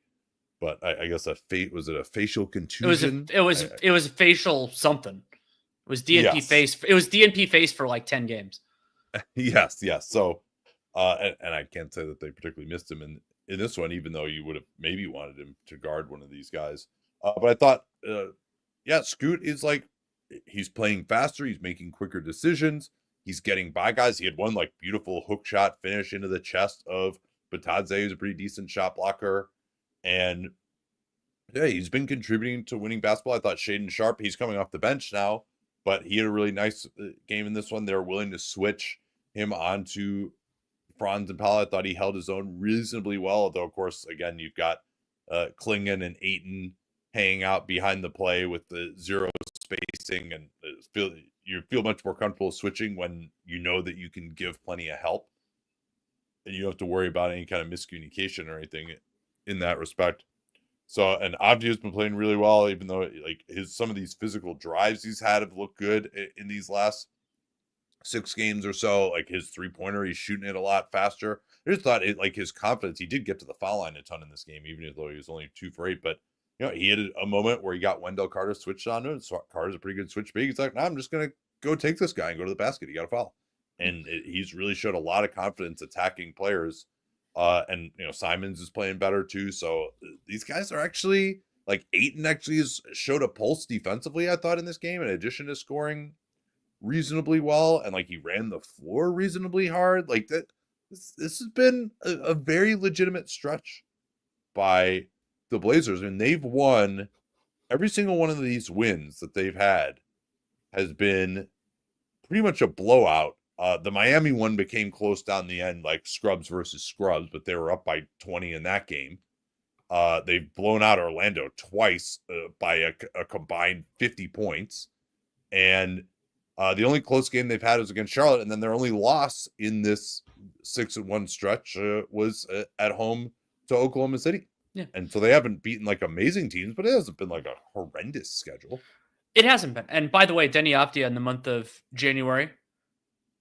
But I guess was it a facial contusion? It was facial something. It was DNP face. It was DNP face for like 10 games. Yes. So, and I can't say that they particularly missed him in this one, even though you would have maybe wanted him to guard one of these guys. But I thought, Scoot is like, he's playing faster. He's making quicker decisions. He's getting by guys. He had one like beautiful hook shot finish into the chest of Batadze, who's a pretty decent shot blocker. And yeah, he's been contributing to winning basketball. I thought Shaedon Sharpe, he's coming off the bench now, but he had a really nice game in this one. They were willing to switch him onto Franz and Powell. I thought he held his own reasonably well, although, of course, again, you've got Klingon and Ayton hanging out behind the play with the zero spacing, and you feel much more comfortable switching when you know that you can give plenty of help, and you don't have to worry about any kind of miscommunication or anything in that respect. So, and Avdia's been playing really well, even though like some of these physical drives he's had have looked good in these last 6 games or so. Like his 3-pointer, he's shooting it a lot faster. I just thought his confidence, he did get to the foul line a ton in this game, even though he was only 2 for 8. But he had a moment where he got Wendell Carter switched on him. So Carter's a pretty good switch big. He's like, I'm just gonna go take this guy and go to the basket. He got a foul, and he's really showed a lot of confidence attacking players. And Simons is playing better too. So these guys are actually like Ayton actually has showed a pulse defensively, I thought, in this game, in addition to scoring reasonably well, and like he ran the floor reasonably hard. Like that, this has been a very legitimate stretch by the Blazers, and they've won every single one of these wins that they've had has been pretty much a blowout. The Miami one became close down the end, like scrubs versus scrubs, but they were up by 20 in that game. They've blown out Orlando twice by a combined 50 points. And the only close game they've had was against Charlotte. And then their only loss in this 6-1 stretch was at home to Oklahoma City. Yeah. And so they haven't beaten like amazing teams, but it hasn't been like a horrendous schedule. It hasn't been. And by the way, Denny Avdia in the month of January,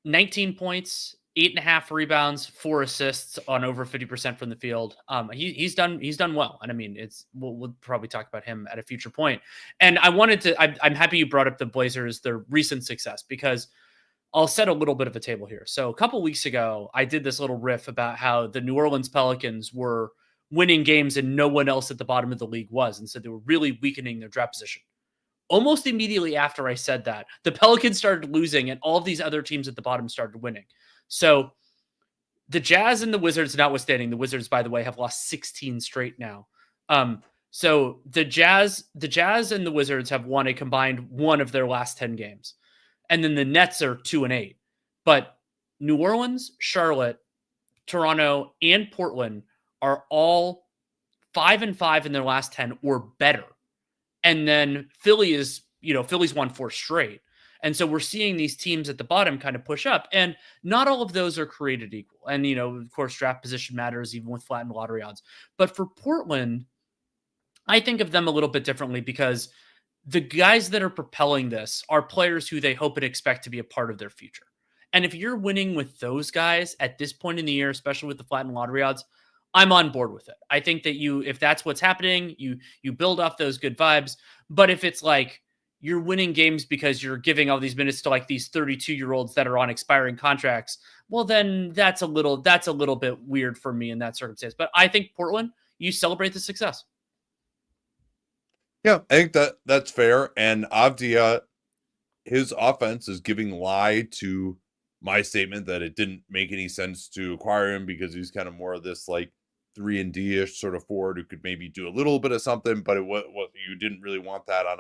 19 points, 8.5 rebounds, 4 assists on over 50% from the field. He's done well. And I mean, we'll probably talk about him at a future point. And I'm happy you brought up the Blazers, their recent success, because I'll set a little bit of a table here. So a couple weeks ago, I did this little riff about how the New Orleans Pelicans were winning games and no one else at the bottom of the league was. And so they were really weakening their draft position. Almost immediately after I said that, the Pelicans started losing and all of these other teams at the bottom started winning. So the Jazz and the Wizards notwithstanding, the Wizards, by the way, have lost 16 straight now. So the Jazz and the Wizards have won a combined 1 of their last 10 games. And then the Nets are 2-8. But New Orleans, Charlotte, Toronto, and Portland are all 5-5 in their last 10 or better. And then Philly's won 4 straight. And so we're seeing these teams at the bottom kind of push up, and not all of those are created equal. And, of course, draft position matters even with flattened lottery odds. But for Portland, I think of them a little bit differently because the guys that are propelling this are players who they hope and expect to be a part of their future. And if you're winning with those guys at this point in the year, especially with the flattened lottery odds, I'm on board with it. I think that if that's what's happening, you build off those good vibes. But if it's like you're winning games because you're giving all these minutes to like these 32-year-olds that are on expiring contracts, well, then that's a little bit weird for me in that circumstance. But I think Portland, you celebrate the success. Yeah, I think that's fair. And Avdia, his offense is giving lie to my statement that it didn't make any sense to acquire him because he's kind of more of this like 3-and-D-ish sort of forward who could maybe do a little bit of something, but what you didn't really want that on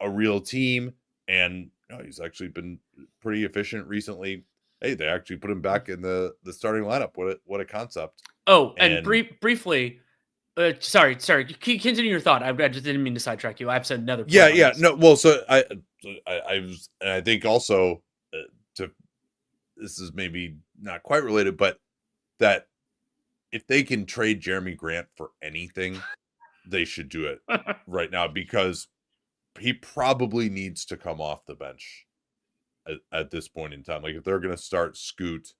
a real team. And he's actually been pretty efficient recently. Hey, they actually put him back in the starting lineup. What a concept. Oh, and briefly, sorry. Continue your thought. I just didn't mean to sidetrack you. I've said another. Yeah. No. Well, so I think also this is maybe not quite related, but that if they can trade Jeremy Grant for anything, they should do it right now because he probably needs to come off the bench at this point in time. Like if they're going to start Scoot,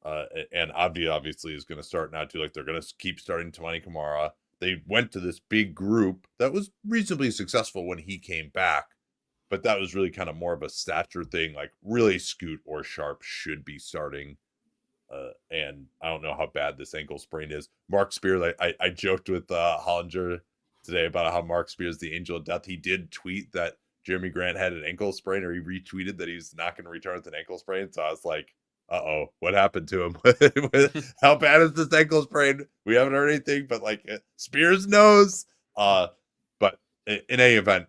and Avdia obviously is going to start now too. Like they're going to keep starting Tamani Kamara. They went to this big group that was reasonably successful when he came back, but that was really kind of more of a stature thing. Like really Scoot or Sharp should be starting. And I don't know how bad this ankle sprain is. Mark Spears, I joked with Hollinger today about how Mark Spears, the angel of death, he did tweet that Jeremy Grant had an ankle sprain, or he retweeted that he's not going to return with an ankle sprain. So I was like, uh-oh, what happened to him? How bad is this ankle sprain? We haven't heard anything, but like Spears knows. But in any event,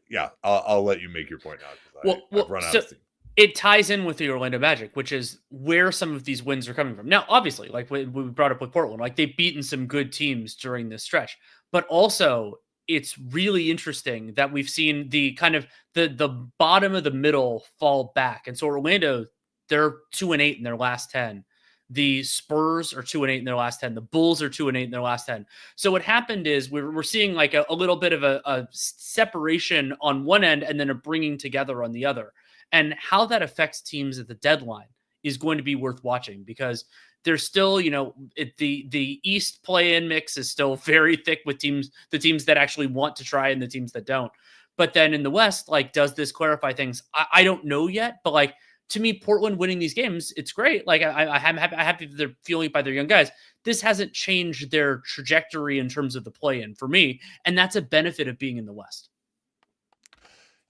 yeah, I'll let you make your point now. I've run out of steam. It ties in with the Orlando Magic, which is where some of these wins are coming from. Now, obviously, like we brought up with Portland, like they've beaten some good teams during this stretch, but also it's really interesting that we've seen the kind of the bottom of the middle fall back. And so Orlando, they're 2-8 in their last 10. The Spurs are 2-8 in their last 10. The Bulls are 2-8 in their last 10. So what happened is we're seeing like a little bit of a separation on one end and then a bringing together on the other. And how that affects teams at the deadline is going to be worth watching because there's still, the East play-in mix is still very thick with the teams that actually want to try and the teams that don't. But then in the West, like, does this clarify things? I don't know yet, but like, to me, Portland winning these games, it's great. Like I'm happy that they're fueling it by their young guys. This hasn't changed their trajectory in terms of the play-in for me. And that's a benefit of being in the West.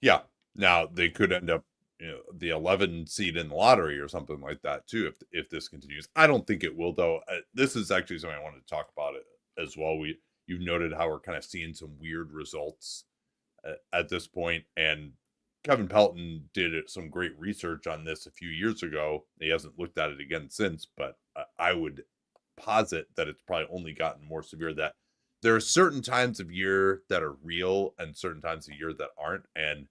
Yeah. Now they could end up, the 11 seed in the lottery or something like that too, if this continues. I don't think it will though. This is actually something I wanted to talk about it as well. You've noted how we're kind of seeing some weird results at this point, and Kevin Pelton did some great research on this a few years ago. He hasn't looked at it again since, but I would posit that it's probably only gotten more severe, that there are certain times of year that are real and certain times of year that aren't. And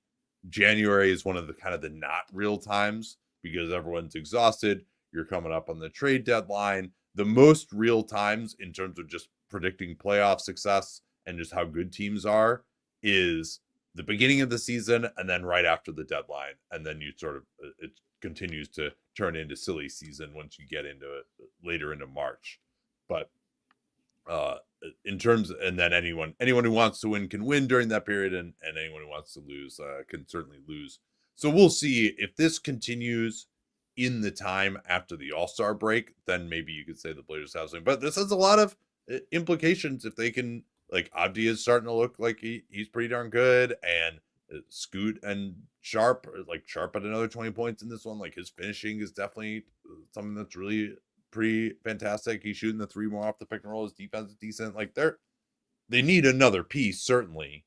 January is one of the kind of the not real times because everyone's exhausted. You're coming up on the trade deadline. The most real times in terms of just predicting playoff success and just how good teams are is the beginning of the season and then right after the deadline. And then you sort of, it continues to turn into silly season once you get into it later into March. But in terms, and then anyone who wants to win can win during that period, and anyone who wants to lose can certainly lose. So we'll see if this continues in the time after the All-Star break. Then maybe you could say the Blazers have something. But this has a lot of implications if they can. Like Avdia is starting to look like he's pretty darn good, and Scoot and Sharp at another 20 points in this one. Like his finishing is definitely something that's really pretty fantastic. He's shooting the three more off the pick and roll. His defense is decent. Like they need another piece certainly,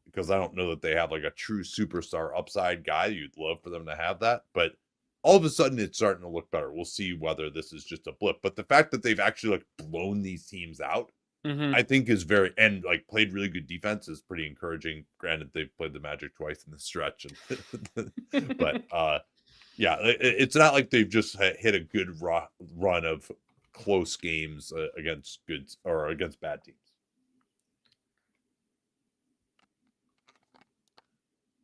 because I don't know that they have like a true superstar upside guy. You'd love for them to have that, but all of a sudden it's starting to look better. We'll see whether this is just a blip, but the fact that they've actually like blown these teams out, I think is and like played really good defense is pretty encouraging. Granted, they've played the Magic twice in the stretch, but yeah, it's not like they've just hit a good run of close games against bad teams.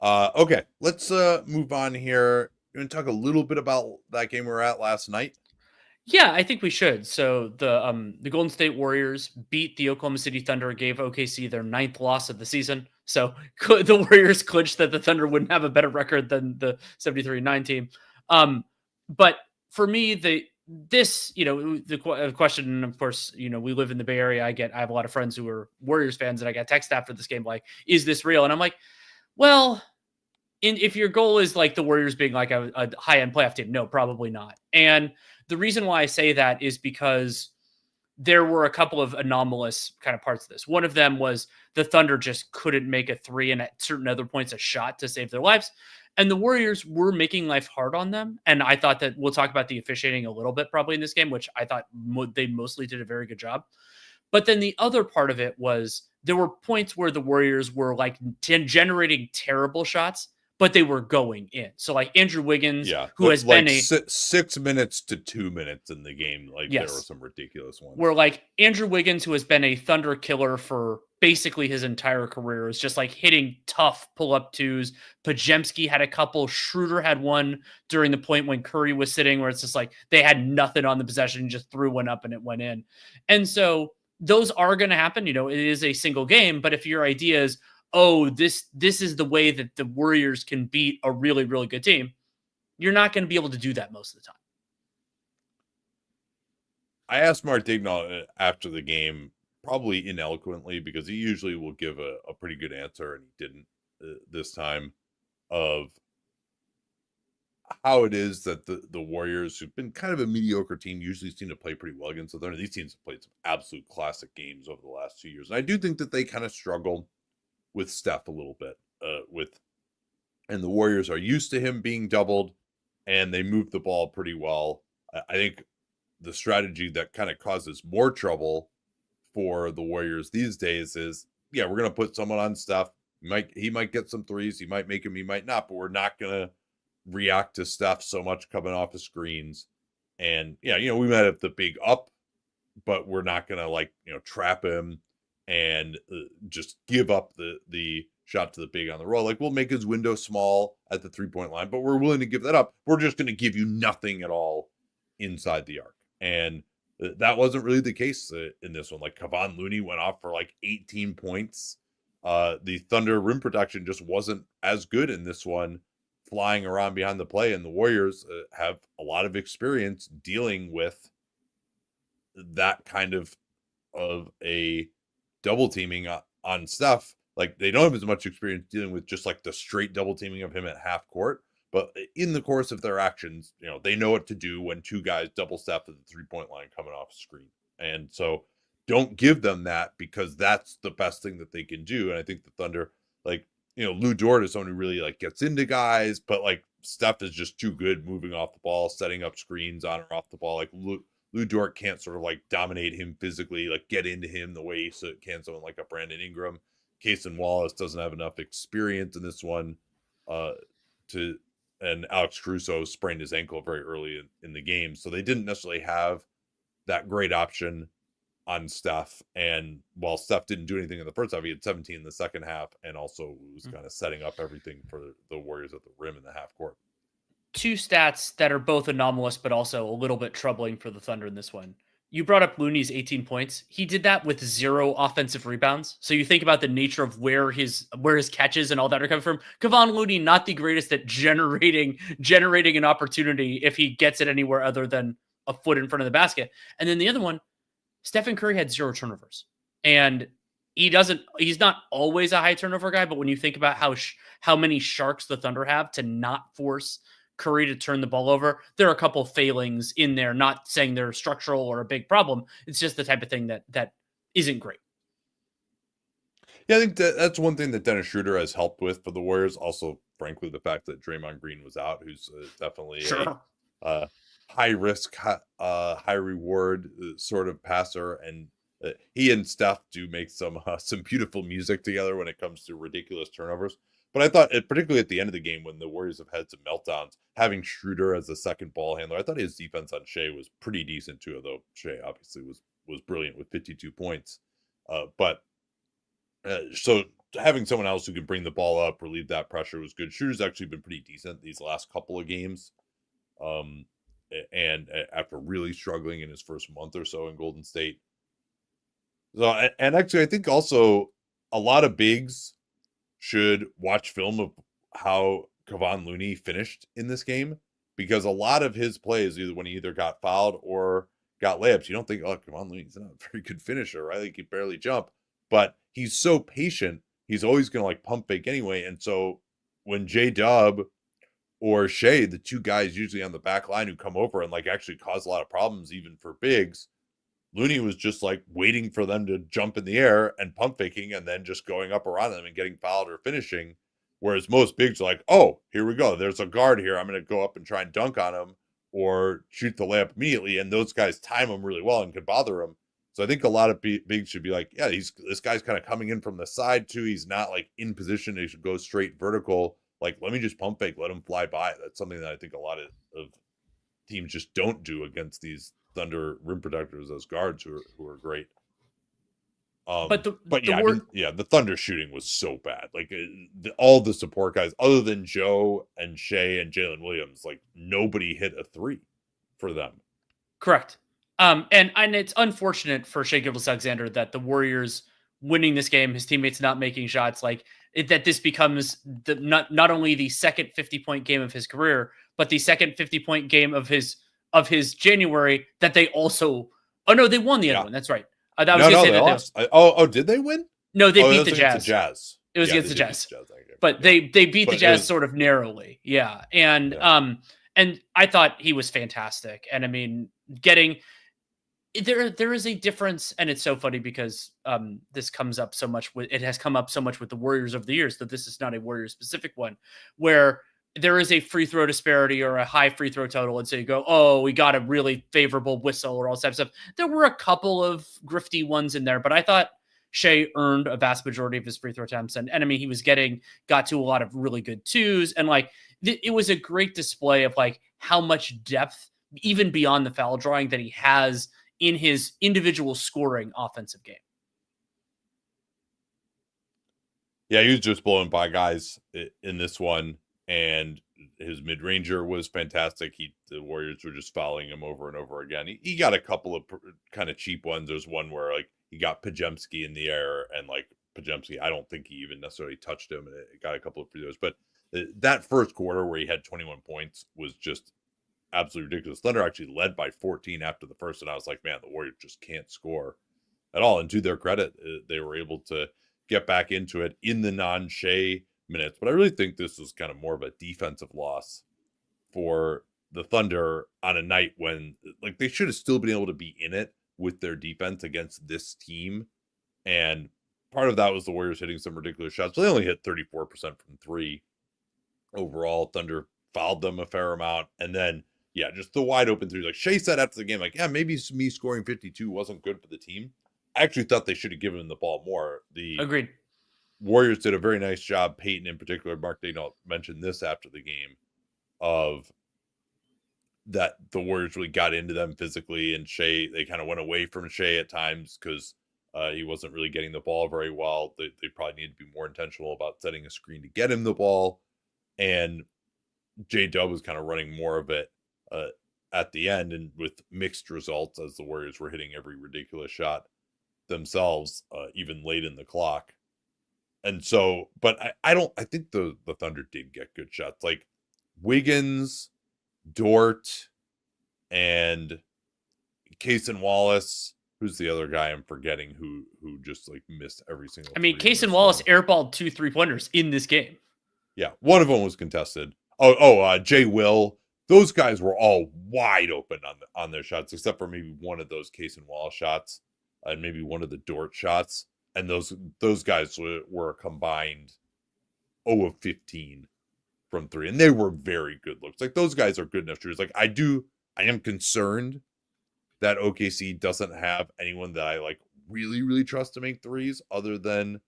Okay, let's move on here. You want to talk a little bit about that game we were at last night? Yeah, I think we should. So the Golden State Warriors beat the Oklahoma City Thunder, gave OKC their ninth loss of the season. So the Warriors clinched that the Thunder wouldn't have a better record than the 73-9 team. But for me, the question, of course, we live in the Bay Area. I have a lot of friends who are Warriors fans, and I got text after this game like, "Is this real?" And I'm like, well, if your goal is like the Warriors being like a high end playoff team, no, probably not. And the reason why I say that is because there were a couple of anomalous kind of parts of this. One of them was the Thunder just couldn't make a three, and at certain other points, a shot to save their lives. And the Warriors were making life hard on them. And I thought that we'll talk about the officiating a little bit probably in this game, which I thought they mostly did a very good job. But then the other part of it was there were points where the Warriors were like generating terrible shots, but they were going in. So like Andrew Wiggins, who has like been 6 minutes to 2 minutes in the game, like there were some ridiculous ones. Where like Andrew Wiggins, who has been a Thunder killer for basically his entire career, is just like hitting tough pull-up twos. Pajemski had a couple. Schroeder had one during the point when Curry was sitting, where it's just like they had nothing on the possession, just threw one up and it went in. And so those are going to happen. It is a single game, but if your idea is, oh, this is the way that the Warriors can beat a really, really good team, you're not going to be able to do that most of the time. I asked Mark Daigneault after the game, probably ineloquently, because he usually will give a pretty good answer, and he didn't this time, of how it is that the Warriors, who've been kind of a mediocre team, usually seem to play pretty well against the Thunder. These teams have played some absolute classic games over the last 2 years. And I do think that they kind of struggle with Steph a little bit, and the Warriors are used to him being doubled, and they move the ball pretty well. I think the strategy that kind of causes more trouble for the Warriors these days is, we're going to put someone on Steph. He might get some threes. He might make them. He might not, but we're not going to react to Steph so much coming off of screens. And we might have the big up, but we're not going to trap him and just give up the shot to the big on the roll. Like, we'll make his window small at the 3-point line, but we're willing to give that up. We're just going to give you nothing at all inside the arc. And that wasn't really the case in this one. Like, Kevon Looney went off for like 18 points. The Thunder rim protection just wasn't as good in this one, flying around behind the play. And the Warriors have a lot of experience dealing with that kind of a double teaming on Steph. Like, they don't have as much experience dealing with just like the straight double teaming of him at half court. But in the course of their actions, they know what to do when two guys double step at the 3-point line coming off screen. And so don't give them that, because that's the best thing that they can do. And I think the Thunder, like, Lou Dort is someone who really like gets into guys, but like Steph is just too good moving off the ball, setting up screens on or off the ball. Like Lou Dort can't sort of like dominate him physically, like get into him the way so it can someone like a Brandon Ingram. Cason Wallace doesn't have enough experience in this one and Alex Caruso sprained his ankle very early in the game. So they didn't necessarily have that great option on Steph. And while Steph didn't do anything in the first half, he had 17 in the second half, and also was kind of setting up everything for the Warriors at the rim in the half court. Two stats that are both anomalous, but also a little bit troubling for the Thunder in this one. You brought up Looney's 18 points. He did that with 0 offensive rebounds. So you think about the nature of where his catches and all that are coming from. Kevon Looney, not the greatest at generating an opportunity if he gets it anywhere other than a foot in front of the basket. And then the other one, Stephen Curry had 0 turnovers. And he's not always a high turnover guy, but when you think about how many sharks the Thunder have to not force Curry to turn the ball over, there are a couple failings in there, not saying they're structural or a big problem. It's just the type of thing that isn't great. Yeah, I think that's one thing that Dennis Schroeder has helped with for the Warriors. Also, frankly, the fact that Draymond Green was out, who's definitely a high risk, high reward sort of passer. And he and Steph do make some beautiful music together when it comes to ridiculous turnovers. But I thought, particularly at the end of the game, when the Warriors have had some meltdowns, having Schroeder as the second ball handler, I thought his defense on Shea was pretty decent too, although Shea obviously was brilliant with 52 points. So having someone else who can bring the ball up, relieve that pressure was good. Shooter's actually been pretty decent these last couple of games. And after really struggling in his first month or so in Golden State. So, and actually, I think also a lot of bigs should watch film of how Kevon Looney finished in this game, because a lot of his plays, either when he either got fouled or got layups, you don't think, oh, Kevon Looney's not a very good finisher, right? Like, he barely jump, but he's so patient. He's always going to like pump fake anyway. And so when J-Dub or Shea, the two guys usually on the back line who come over and like actually cause a lot of problems, even for bigs, Looney was just like waiting for them to jump in the air and pump faking and then just going up around them and getting fouled or finishing. Whereas most bigs are like, oh, here we go. There's a guard here. I'm going to go up and try and dunk on him or shoot the layup immediately. And those guys time him really well and could bother him. So I think a lot of bigs should be like, yeah, this guy's kind of coming in from the side too. He's not like in position. He should go straight vertical. Like, let me just pump fake, let him fly by. That's something that I think a lot of teams just don't do against these Thunder rim protectors as guards who are great. But the Thunder shooting was so bad. Like all the support guys, other than Joe and Shea and Jalen Williams, like nobody hit a three for them. Correct. And it's unfortunate for Shai Gilgeous-Alexander that the Warriors winning this game, his teammates not making shots, that this becomes not only the second 50-point game of his career, but the second 50-point game of his January that they also. Oh no, they won the other one. That's right. They lost. Did they win? No, they beat the Jazz. It was against the Jazz. But they beat the Jazz sort of narrowly. Yeah. And I thought he was fantastic. And I mean, there is a difference, and it's so funny because this comes up so much it has come up so much with the Warriors over the years, that this is not a Warriors specific one, where there is a free throw disparity or a high free throw total. And so you go, oh, we got a really favorable whistle or all that stuff. There were a couple of grifty ones in there, but I thought Shea earned a vast majority of his free throw attempts. And I mean, he got to a lot of really good twos. And it was a great display of how much depth, even beyond the foul drawing, that he has in his individual scoring offensive game. Yeah, he was just blowing by guys in this one, and his mid-ranger was fantastic. The Warriors were just fouling him over and over again. He got a couple of kind of cheap ones. There's one where he got Pajemski in the air, and Pajemski, I don't think he even necessarily touched him, and it got a couple of free throws. But that first quarter where he had 21 points was just absolutely ridiculous. Thunder actually led by 14 after the first, and I was like, man, the Warriors just can't score at all. And to their credit, they were able to get back into it in the non-Shea minutes. But I really think this was kind of more of a defensive loss for the Thunder on a night when they should have still been able to be in it with their defense against this team. And part of that was the Warriors hitting some ridiculous shots. So they only hit 34% from three overall. Thunder fouled them a fair amount. And then, yeah, just the wide open threes. Like Shea said after the game, maybe me scoring 52 wasn't good for the team. I actually thought they should have given him the ball more. Agreed. Warriors did a very nice job, Peyton in particular. Mark Daigneault mentioned this after the game, of that the Warriors really got into them physically, and Shea, they kind of went away from Shea at times because he wasn't really getting the ball very well. They probably need to be more intentional about setting a screen to get him the ball. And J-Dub was kind of running more of it at the end, and with mixed results as the Warriors were hitting every ridiculous shot themselves, even late in the clock. And so, but I think the Thunder did get good shots. Like Wiggins, Dort, and Cason Wallace. Who's the other guy I'm forgetting who just missed every single. I mean, Cason Wallace airballed 2 3-pointers in this game. Yeah, one of them was contested. Jay Will. Those guys were all wide open on their shots, except for maybe one of those Cason Wallace shots and maybe one of the Dort shots. And those guys were combined 0 of 15 from three. And they were very good looks. Those guys are good enough shooters. I am concerned that OKC doesn't have anyone that I really, really trust to make threes other than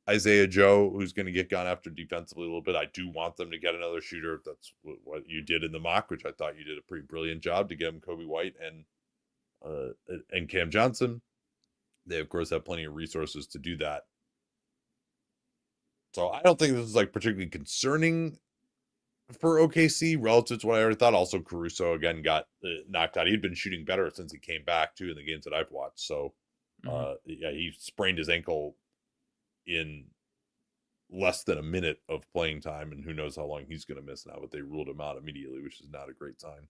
Isaiah Joe, who's going to get gone after defensively a little bit. I do want them to get another shooter. That's what you did in the mock, which I thought you did a pretty brilliant job to get him Kobe White and Cam Johnson. They, of course, have plenty of resources to do that. So I don't think this is like particularly concerning for OKC relative to what I already thought. Also, Caruso again got knocked out. He'd been shooting better since he came back too in the games that I've watched. So yeah, he sprained his ankle in less than a minute of playing time, and who knows how long he's going to miss now. But they ruled him out immediately, which is not a great sign.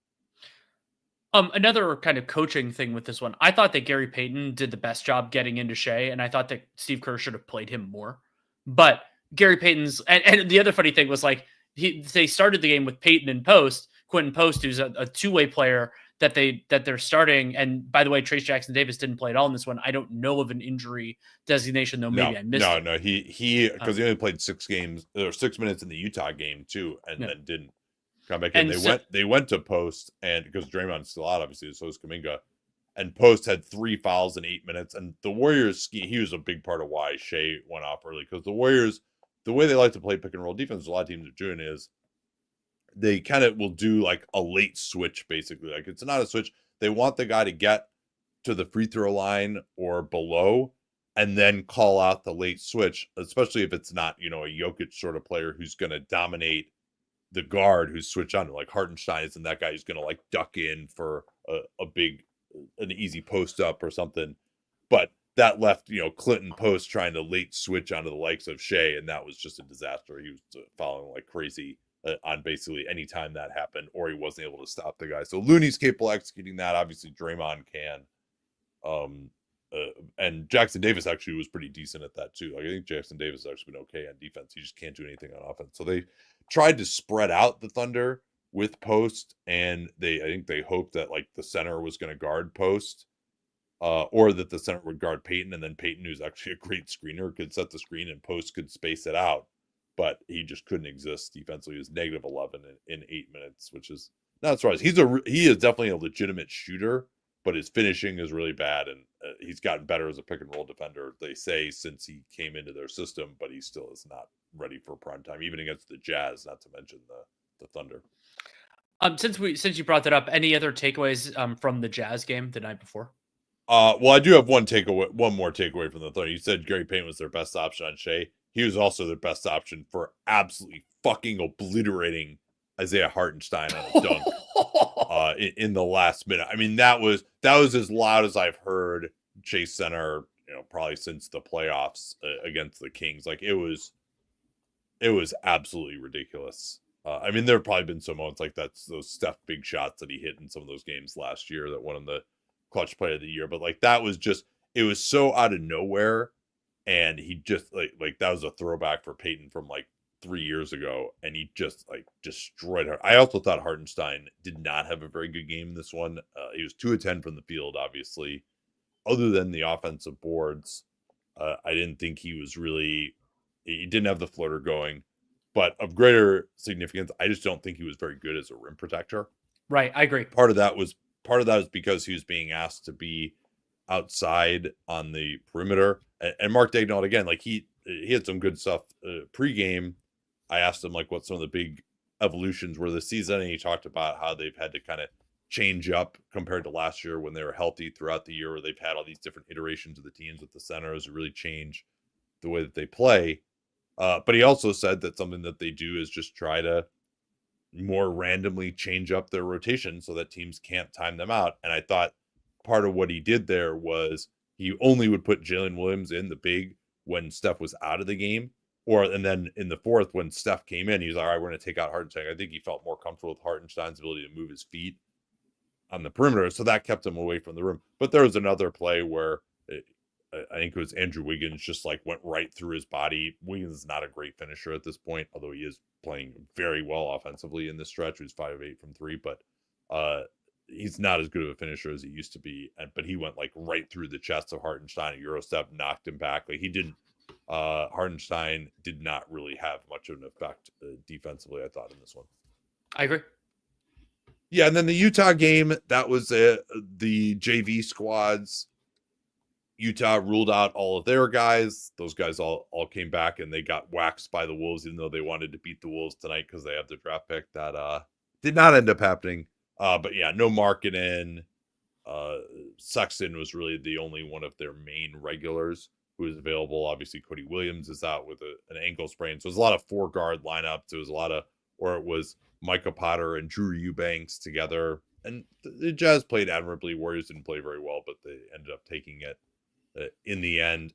Another kind of coaching thing with this one, I thought that Gary Payton did the best job getting into Shea, and I thought that Steve Kerr should have played him more. But Gary Payton's and the other funny thing was like they started the game with Payton in post, Quentin Post, who's a two-way player that they're starting. And by the way, Trace Jackson Davis didn't play at all in this one. I don't know of an injury designation though. Maybe I missed it. No, he because he only played 6 games or 6 minutes in the Utah game too, and then didn't come back in. They went to Post, and because Draymond's still out, obviously, so is Kuminga. And Post had 3 fouls in 8 minutes. And the Warriors, he was a big part of why Shea went off early. Because the Warriors, the way they like to play pick and roll defense, a lot of teams are doing is they kind of will do like a late switch, basically. Like it's not a switch. They want the guy to get to the free throw line or below and then call out the late switch, especially if it's not, a Jokic sort of player who's going to dominate the guard who's switched on. Like Hartenstein isn't that guy who's going to like duck in for an easy post up or something. But that left, Clinton Post trying to late switch onto the likes of Shea, and that was just a disaster. He was following like crazy on basically any time that happened, or he wasn't able to stop the guy. So Looney's capable of executing that. Obviously, Draymond can. And Jackson Davis actually was pretty decent at that too. Like I think Jackson Davis has actually been okay on defense. He just can't do anything on offense. So they tried to spread out the Thunder with Post, and I think they hoped that like the center was going to guard Post, or that the center would guard Payton, and then Payton, who's actually a great screener, could set the screen and Post could space it out. But he just couldn't exist defensively. He was negative 11 in 8 minutes, which is not surprising. He is definitely a legitimate shooter, but his finishing is really bad, and he's gotten better as a pick and roll defender, they say, since he came into their system, but he still is not ready for prime time, even against the Jazz, not to mention the Thunder. Since you brought that up, any other takeaways from the Jazz game the night before? Well, I do have one more takeaway from the Thunder. You said Gary Payton was their best option on Shea. He was also their best option for absolutely fucking obliterating Isaiah Hartenstein on a dunk in the last minute. I mean, that was as loud as I've heard Chase Center, probably since the playoffs against the Kings. Like it was absolutely ridiculous. I mean, there have probably been some moments like that, those Steph big shots that he hit in some of those games last year that won him the clutch play of the year. But like that was just, it was so out of nowhere. And he just like that was a throwback for Payton from like 3 years ago. And he just like destroyed her. I also thought Hartenstein did not have a very good game in this one. He was 2 of 10 from the field, obviously. Other than the offensive boards, I didn't think he didn't have the floater going. But of greater significance, I just don't think he was very good as a rim protector. Right, I agree. Part of that was because he was being asked to be outside on the perimeter. And Mark Daigneault, again, like he had some good stuff pregame. I asked him like what some of the big evolutions were this season, and he talked about how they've had to kind of change up compared to last year when they were healthy throughout the year, where they've had all these different iterations of the teams with the centers to really change the way that they play. But he also said that something that they do is just try to more randomly change up their rotation so that teams can't time them out. And I thought part of what he did there was he only would put Jalen Williams in the big when Steph was out of the game, and then in the fourth when Steph came in, he was like, all right, we're going to take out Hartenstein. I think he felt more comfortable with Hartenstein's ability to move his feet on the perimeter, so that kept him away from the rim. But there was another play where I think it was Andrew Wiggins just like went right through his body. Wiggins is not a great finisher at this point, although he is playing very well offensively in this stretch. He's 5 of 8 from 3, but he's not as good of a finisher as he used to be. But he went like right through the chest of Hartenstein. A Euro step knocked him back. Like he didn't. Hartenstein did not really have much of an effect defensively, I thought, in this one. I agree. Yeah, and then the Utah game, that was the JV squads. Utah ruled out all of their guys. Those guys all came back, and they got waxed by the Wolves, even though they wanted to beat the Wolves tonight because they have the draft pick. That did not end up happening. But yeah, no Markkanen. Sexton was really the only one of their main regulars. who is available. Obviously, Cody Williams is out with an ankle sprain. So there's a lot of 4-guard lineups. There was a lot of, or it was Micah Potter and Drew Eubanks together. And the Jazz played admirably. Warriors didn't play very well, but they ended up taking it in the end.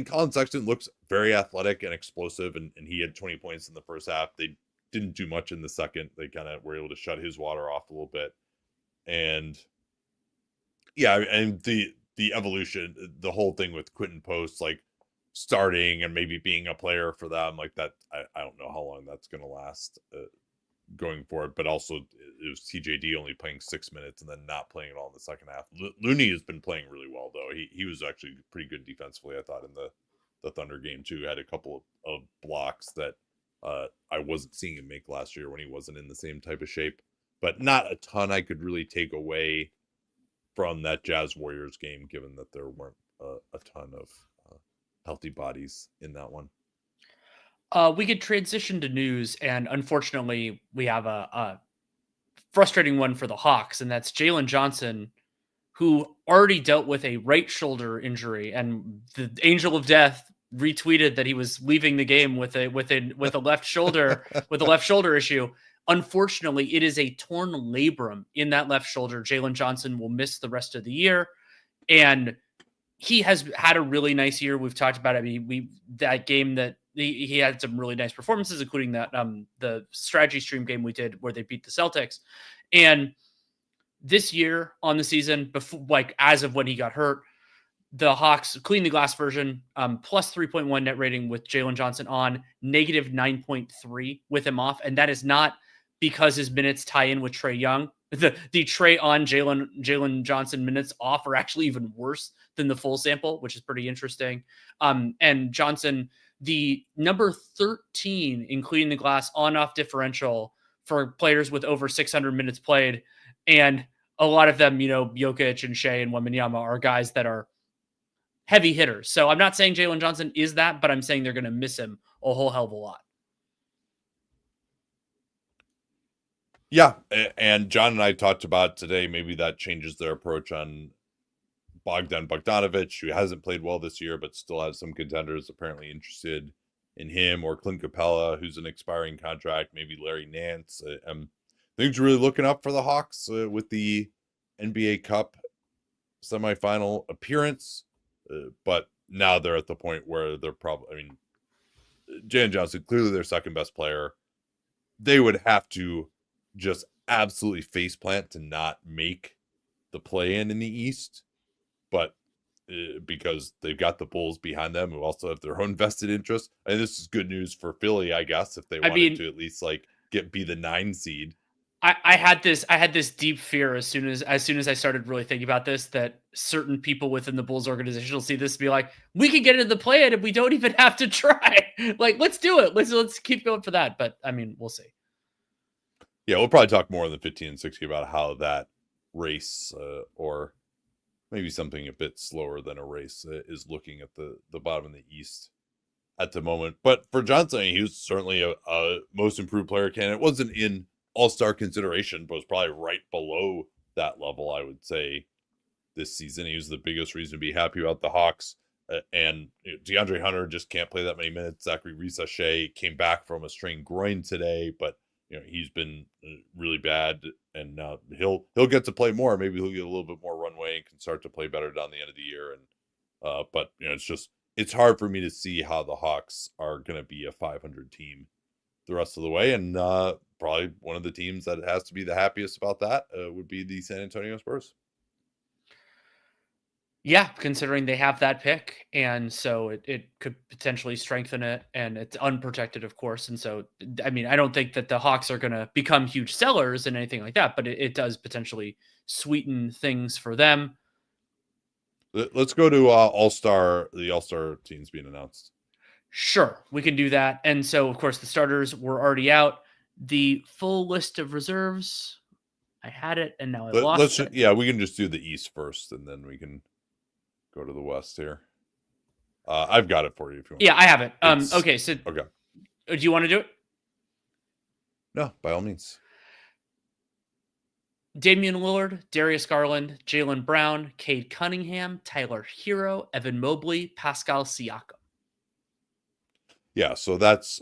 Colin Sexton looks very athletic and explosive, and he had 20 points in the first half. They didn't do much in the second. They kind of were able to shut his water off a little bit. And yeah, and the evolution, the whole thing with Quentin Post, like starting and maybe being a player for them, like that, I don't know how long that's going to last going forward. But also it was TJD only playing 6 minutes and then not playing at all in the second half. Looney has been playing really well, though. He was actually pretty good defensively, I thought, in the Thunder game too. Had a couple of blocks that I wasn't seeing him make last year when he wasn't in the same type of shape. But not a ton I could really take away from that Jazz Warriors game, given that there weren't a ton of healthy bodies in that one. We could transition to news, and unfortunately, we have a frustrating one for the Hawks, and that's Jaylen Johnson, who already dealt with a right shoulder injury, and the Angel of Death retweeted that he was leaving the game with a left shoulder with a left shoulder issue. Unfortunately, it is a torn labrum in that left shoulder. Jaylen Johnson will miss the rest of the year, and he has had a really nice year. We've talked about it. That game that he had some really nice performances, including that the strategy stream game we did where they beat the Celtics. And this year on the season, before, like as of when he got hurt, the Hawks clean the glass version, plus 3.1 net rating with Jaylen Johnson on, negative 9.3 with him off, and that is not because his minutes tie in with Trae Young. The Trae on Jaylen Johnson minutes off are actually even worse than the full sample, which is pretty interesting. And Johnson, the number 13 in cleaning the glass on-off differential for players with over 600 minutes played, and a lot of them, Jokic and Shea and Wembanyama are guys that are heavy hitters. So I'm not saying Jaylen Johnson is that, but I'm saying they're going to miss him a whole hell of a lot. Yeah, and John and I talked about today, maybe that changes their approach on Bogdan Bogdanovic, who hasn't played well this year, but still has some contenders apparently interested in him, or Clint Capella, who's an expiring contract, maybe Larry Nance. Things are really looking up for the Hawks with the NBA Cup semifinal appearance, but now they're at the point where they're probably, Jaren Johnson, clearly their second best player. They would have to just absolutely faceplant to not make the play-in in the East, but because they've got the Bulls behind them, who also have their own vested interest. And this is good news for Philly, I guess, if they wanted to at least be the 9 seed. I had this deep fear as soon as I started really thinking about this, that certain people within the Bulls organization will see this and be like, we can get into the play-in and we don't even have to try. Let's do it. Let's keep going for that. But we'll see. Yeah, we'll probably talk more in the 15 and 60 about how that race, or maybe something a bit slower than a race, is looking at the bottom of the East at the moment. But for Johnson, he was certainly a most improved player candidate. Wasn't in all-star consideration, but was probably right below that level, I would say, this season. He was the biggest reason to be happy about the Hawks. And DeAndre Hunter just can't play that many minutes. Zachary Risa-Shea came back from a strained groin today, but he's been really bad, and he'll get to play more. Maybe he'll get a little bit more runway and can start to play better down the end of the year. And but it's hard for me to see how the Hawks are going to be a 500 team the rest of the way. And probably one of the teams that has to be the happiest about that would be the San Antonio Spurs. Yeah, considering they have that pick, and so it could potentially strengthen it, and it's unprotected, of course. And so, I don't think that the Hawks are going to become huge sellers and anything like that, but it does potentially sweeten things for them. Let's go to the All-Star teams being announced. Sure, we can do that. And so, of course, the starters were already out. The full list of reserves, I had it, and now I lost it. Yeah, we can just do the East first, and then we can go to the West here. I've got it for you if you want. Yeah, I have it. Okay, so okay. Do you want to do it? No, by all means. Damian Lillard, Darius Garland, Jaylen Brown, Cade Cunningham, Tyler Hero, Evan Mobley, Pascal Siakam. Yeah, so that's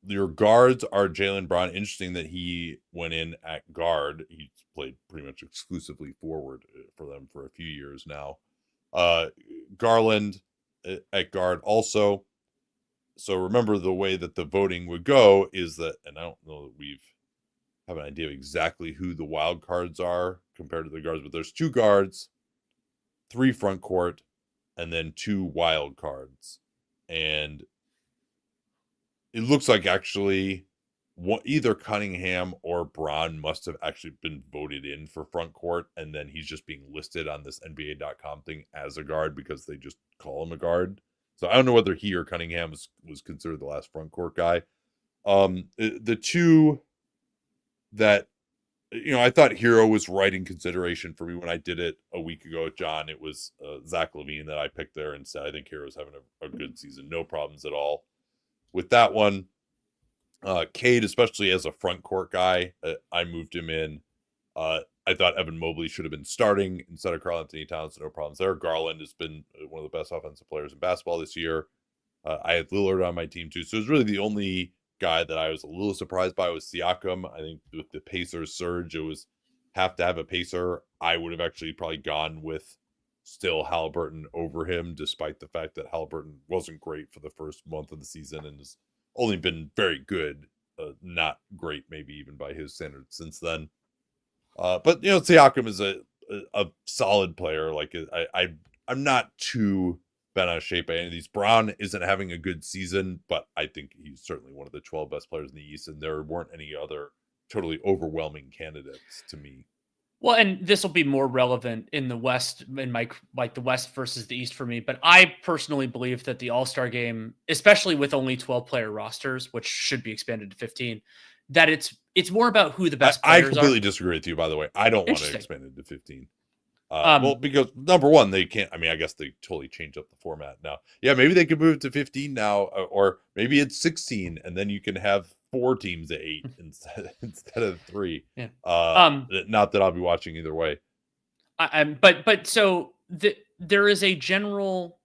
your guards are Jaylen Brown. Interesting that he went in at guard. He's played pretty much exclusively forward for them for a few years now. Garland at guard also. So remember, the way that the voting would go is that, and I don't know that we've have an idea of exactly who the wild cards are compared to the guards, but there's 2 guards, 3 front court, and then 2 wild cards. And it looks like actually either Cunningham or Braun must have actually been voted in for front court, and then he's just being listed on this NBA.com thing as a guard because they just call him a guard. So I don't know whether he or Cunningham was considered the last front court guy. The 2 that, I thought Hero was right in consideration for me when I did it a week ago with John. It was Zach LaVine that I picked there and said I think Hero's having a good season. No problems at all with that one. Cade, especially as a front court guy, I moved him in. I thought Evan Mobley should have been starting instead of Karl-Anthony Towns. No problems there. Garland has been one of the best offensive players in basketball this year. I had Lillard on my team too. So it was really the only guy that I was a little surprised by was Siakam. I think with the Pacers surge, it was have to have a Pacer. I would have actually probably gone with still Halliburton over him, despite the fact that Halliburton wasn't great for the first month of the season and has only been very good, not great, maybe even by his standards since then. But Siakam is a solid player. Like I'm not too bent out of shape by any of these. Brown isn't having a good season, but I think he's certainly one of the 12 best players in the East, and there weren't any other totally overwhelming candidates to me. Well, and this will be more relevant in the West, in the West versus the East for me. But I personally believe that the All-Star game, especially with only 12-player rosters, which should be expanded to 15, that it's more about who the best players are. I completely disagree with you, by the way. I don't want to expand it to 15. Well, because number one, they can't. I mean, I guess they totally changed up the format now. Yeah, maybe they could move it to 15 now, or maybe it's 16, and then you can have 4 teams at 8 instead of 3. Yeah. Not that I'll be watching either way. But so there is a general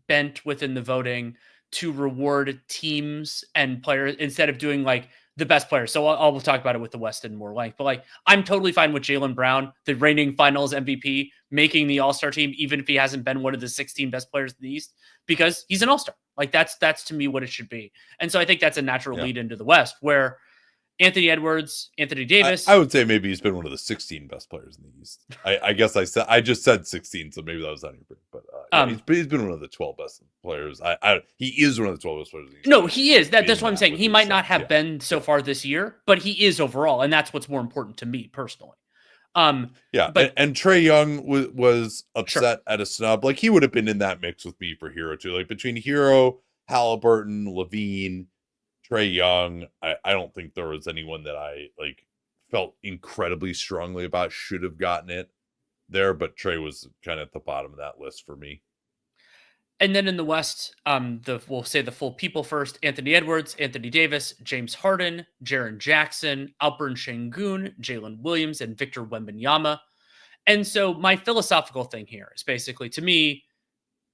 bent within the voting to reward teams and players instead of doing like the best players. So I'll talk about it with the West in more length. But like, I'm totally fine with Jaylen Brown, the reigning Finals MVP, making the All-Star team, even if he hasn't been one of the 16 best players in the East, because he's an All-Star. Like that's to me what it should be. And so I think that's a natural lead into the West, where Anthony Edwards, Anthony Davis. I would say maybe he's been one of the 16 best players in the East. I guess I just said 16, so maybe that was on your brain. But he's been one of the 12 best players. He is one of the 12 best players in the East. No, he is. That's what I'm saying. He might not have been so far this year, but he is overall, and that's what's more important to me personally. And Trae Young was upset at a snub. Like, he would have been in that mix with me for Hero too. Like, between Hero, Halliburton, LaVine, Trae Young, I don't think there was anyone that I felt incredibly strongly about should have gotten it there, but Trae was kind of at the bottom of that list for me. And then in the West, we'll say the full people first: Anthony Edwards, Anthony Davis, James Harden, Jaren Jackson, Alperen Sengun, Jalen Williams, and Victor Wembanyama. And so my philosophical thing here is basically, to me,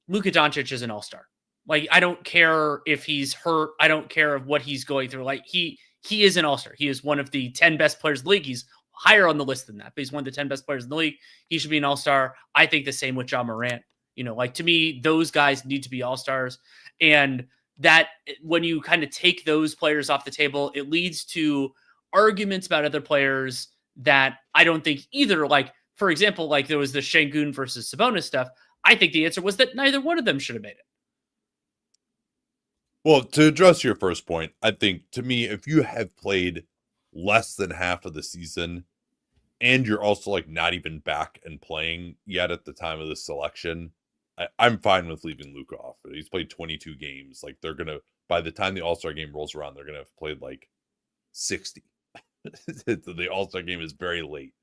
Luka Doncic is an all-star. Like, I don't care if he's hurt. I don't care of what he's going through. Like, he is an all-star. He is one of the 10 best players in the league. He's higher on the list than that, but he's one of the 10 best players in the league. He should be an all-star. I think the same with Ja Morant. To me, those guys need to be all-stars. And that when you kind of take those players off the table, it leads to arguments about other players that I don't think either. Like, for example, like there was the Sengun versus Sabonis stuff. I think the answer was that neither one of them should have made it. Well, to address your first point, I think, to me, if you have played less than half of the season and you're also not even back and playing yet at the time of the selection, I'm fine with leaving Luka off. He's played 22 games. They're going to, by the time the All-Star game rolls around, they're going to have played 60. The All-Star game is very late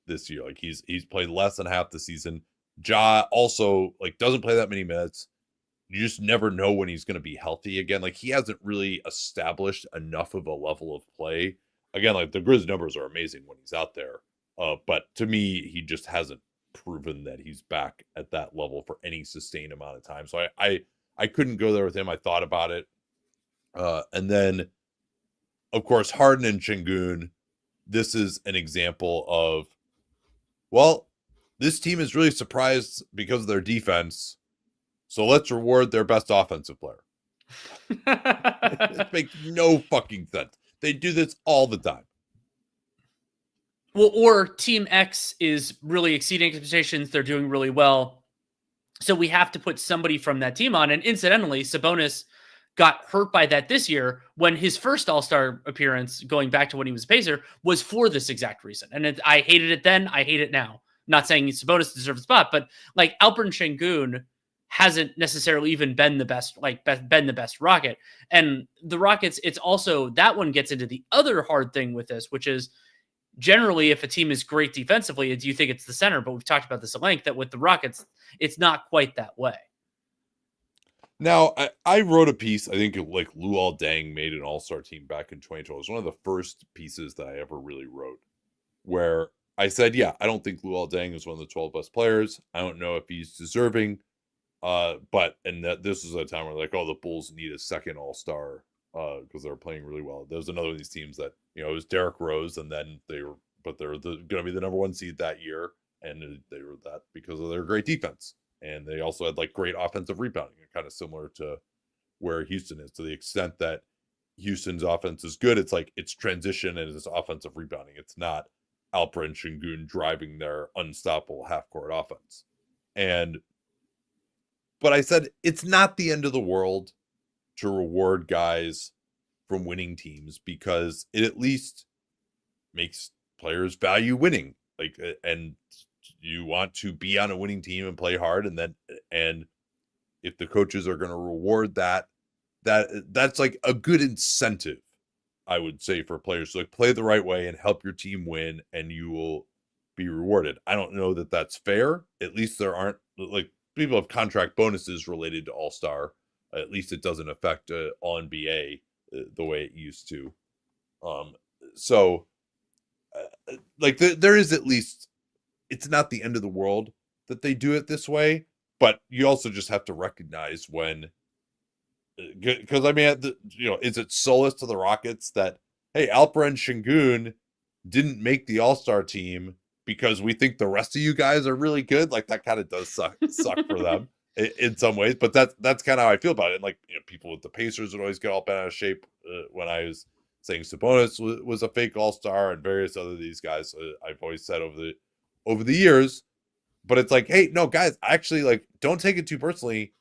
this year. He's played less than half the season. Ja also doesn't play that many minutes. You just never know when he's going to be healthy again. He hasn't really established enough of a level of play. Again, the Grizz numbers are amazing when he's out there. But to me, he just hasn't proven that he's back at that level for any sustained amount of time. So I couldn't go there with him. I thought about it. And then, of course, Harden and Şengün, this is an example of, well, this team is really surprised because of their defense, so let's reward their best offensive player. It makes no fucking sense. They do this all the time. Well, or Team X is really exceeding expectations. They're doing really well. So we have to put somebody from that team on. And incidentally, Sabonis got hurt by that this year when his first All-Star appearance, going back to when he was a Pacer, was for this exact reason. And I hated it then. I hate it now. Not saying Sabonis deserves a spot, but like Alperen Şengün hasn't necessarily even been the best, been the best Rocket. And the Rockets, it's also, that one gets into the other hard thing with this, which is generally if a team is great defensively, do you think it's the center? But we've talked about this at length, that with the Rockets, it's not quite that way. Now, I wrote a piece, I think like Luol Deng made an all-star team back in 2012. It was one of the first pieces that I ever really wrote, where I said, yeah, I don't think Luol Deng is one of the 12 best players. I don't know if he's deserving. But that this is a time where like, oh, the Bulls need a second all-star because they're playing really well. There's another of these teams that, you know, it was Derrick Rose, and then they're going to be the number one seed that year, and they were that because of their great defense. And they also had like great offensive rebounding, kind of similar to where Houston is, to the extent that Houston's offense is good. It's like it's transition and it's offensive rebounding. It's not Alperen Şengün driving their unstoppable half-court offense. But I said it's not the end of the world to reward guys from winning teams, because it at least makes players value winning. Like, and you want to be on a winning team and play hard, and if the coaches are going to reward that's like a good incentive, I would say, for players to like play the right way and help your team win, and you will be rewarded. I don't know that that's fair. At least there aren't like people have contract bonuses related to All-Star. At least it doesn't affect All NBA the way it used to. So like there is at least, it's not the end of the world that they do it this way, but you also just have to recognize when, because I mean, you know, is it solace to the Rockets that, hey, Alperen Şengün didn't make the All-Star team because we think the rest of you guys are really good? Like, that kind of does suck for them in some ways, but that's kind of how I feel about it. And like, you know, people with the Pacers would always get all bent out of shape when I was saying Sabonis was a fake All-Star, and various other these guys. I've always said over the years, but it's like, hey, no, guys, actually, like, don't take it too personally,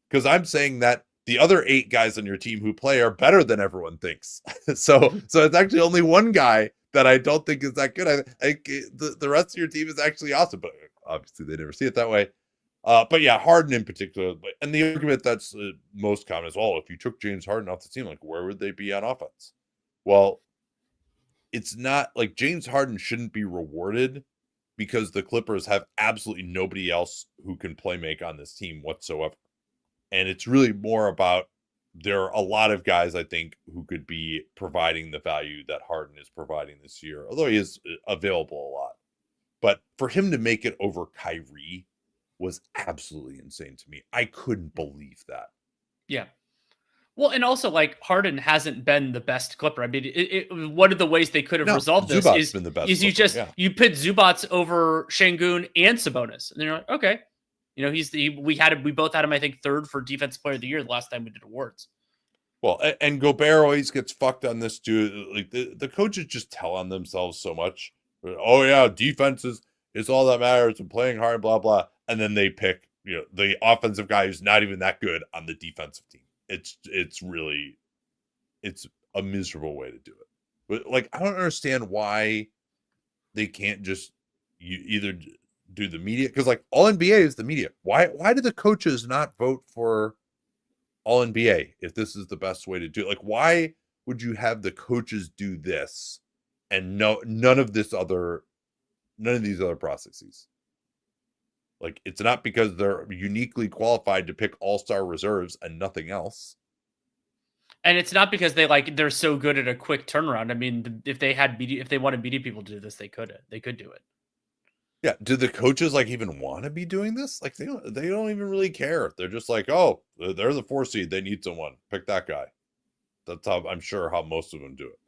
because I'm saying that the other 8 guys on your team who play are better than everyone thinks. so it's actually only one guy that I don't think is that good. I think the rest of your team is actually awesome, but obviously they never see it that way. But yeah, Harden in particular, and the argument that's most common is, well, if you took James Harden off the team, like, where would they be on offense? Well, it's not like James Harden shouldn't be rewarded because the Clippers have absolutely nobody else who can play make on this team whatsoever. And it's really more about, there are a lot of guys, I think, who could be providing the value that Harden is providing this year, although he is available a lot. But for him to make it over Kyrie was absolutely insane to me. I couldn't believe that. Yeah. Well, and also, like, Harden hasn't been the best Clipper. I mean, one of the ways they could have resolved this Zubac's been the best is you Clipper, you pit Zubats over Şengün and Sabonis, and you're like, okay, you know, we both had him, I think, 3rd for Defensive Player of the Year the last time we did awards. Well, and Gobert always gets fucked on this too. Like, the coaches just tell on themselves so much. Oh yeah, defense is all that matters, and playing hard, blah blah. And then they pick, you know, the offensive guy who's not even that good on the defensive team. It's really, it's a miserable way to do it. But like, I don't understand why they can't just either do the media, because like All NBA is the media. Why do the coaches not vote for All NBA if this is the best way to do it? Like, why would you have the coaches do this and none of these other processes? Like, it's not because they're uniquely qualified to pick all-star reserves and nothing else. And it's not because they're so good at a quick turnaround. I mean, if they wanted media people to do this, they could do it. Yeah. Do the coaches even want to be doing this? They don't even really care. They're just like, oh, they're the 4 seed. They need someone. Pick that guy. That's how I'm sure how most of them do it.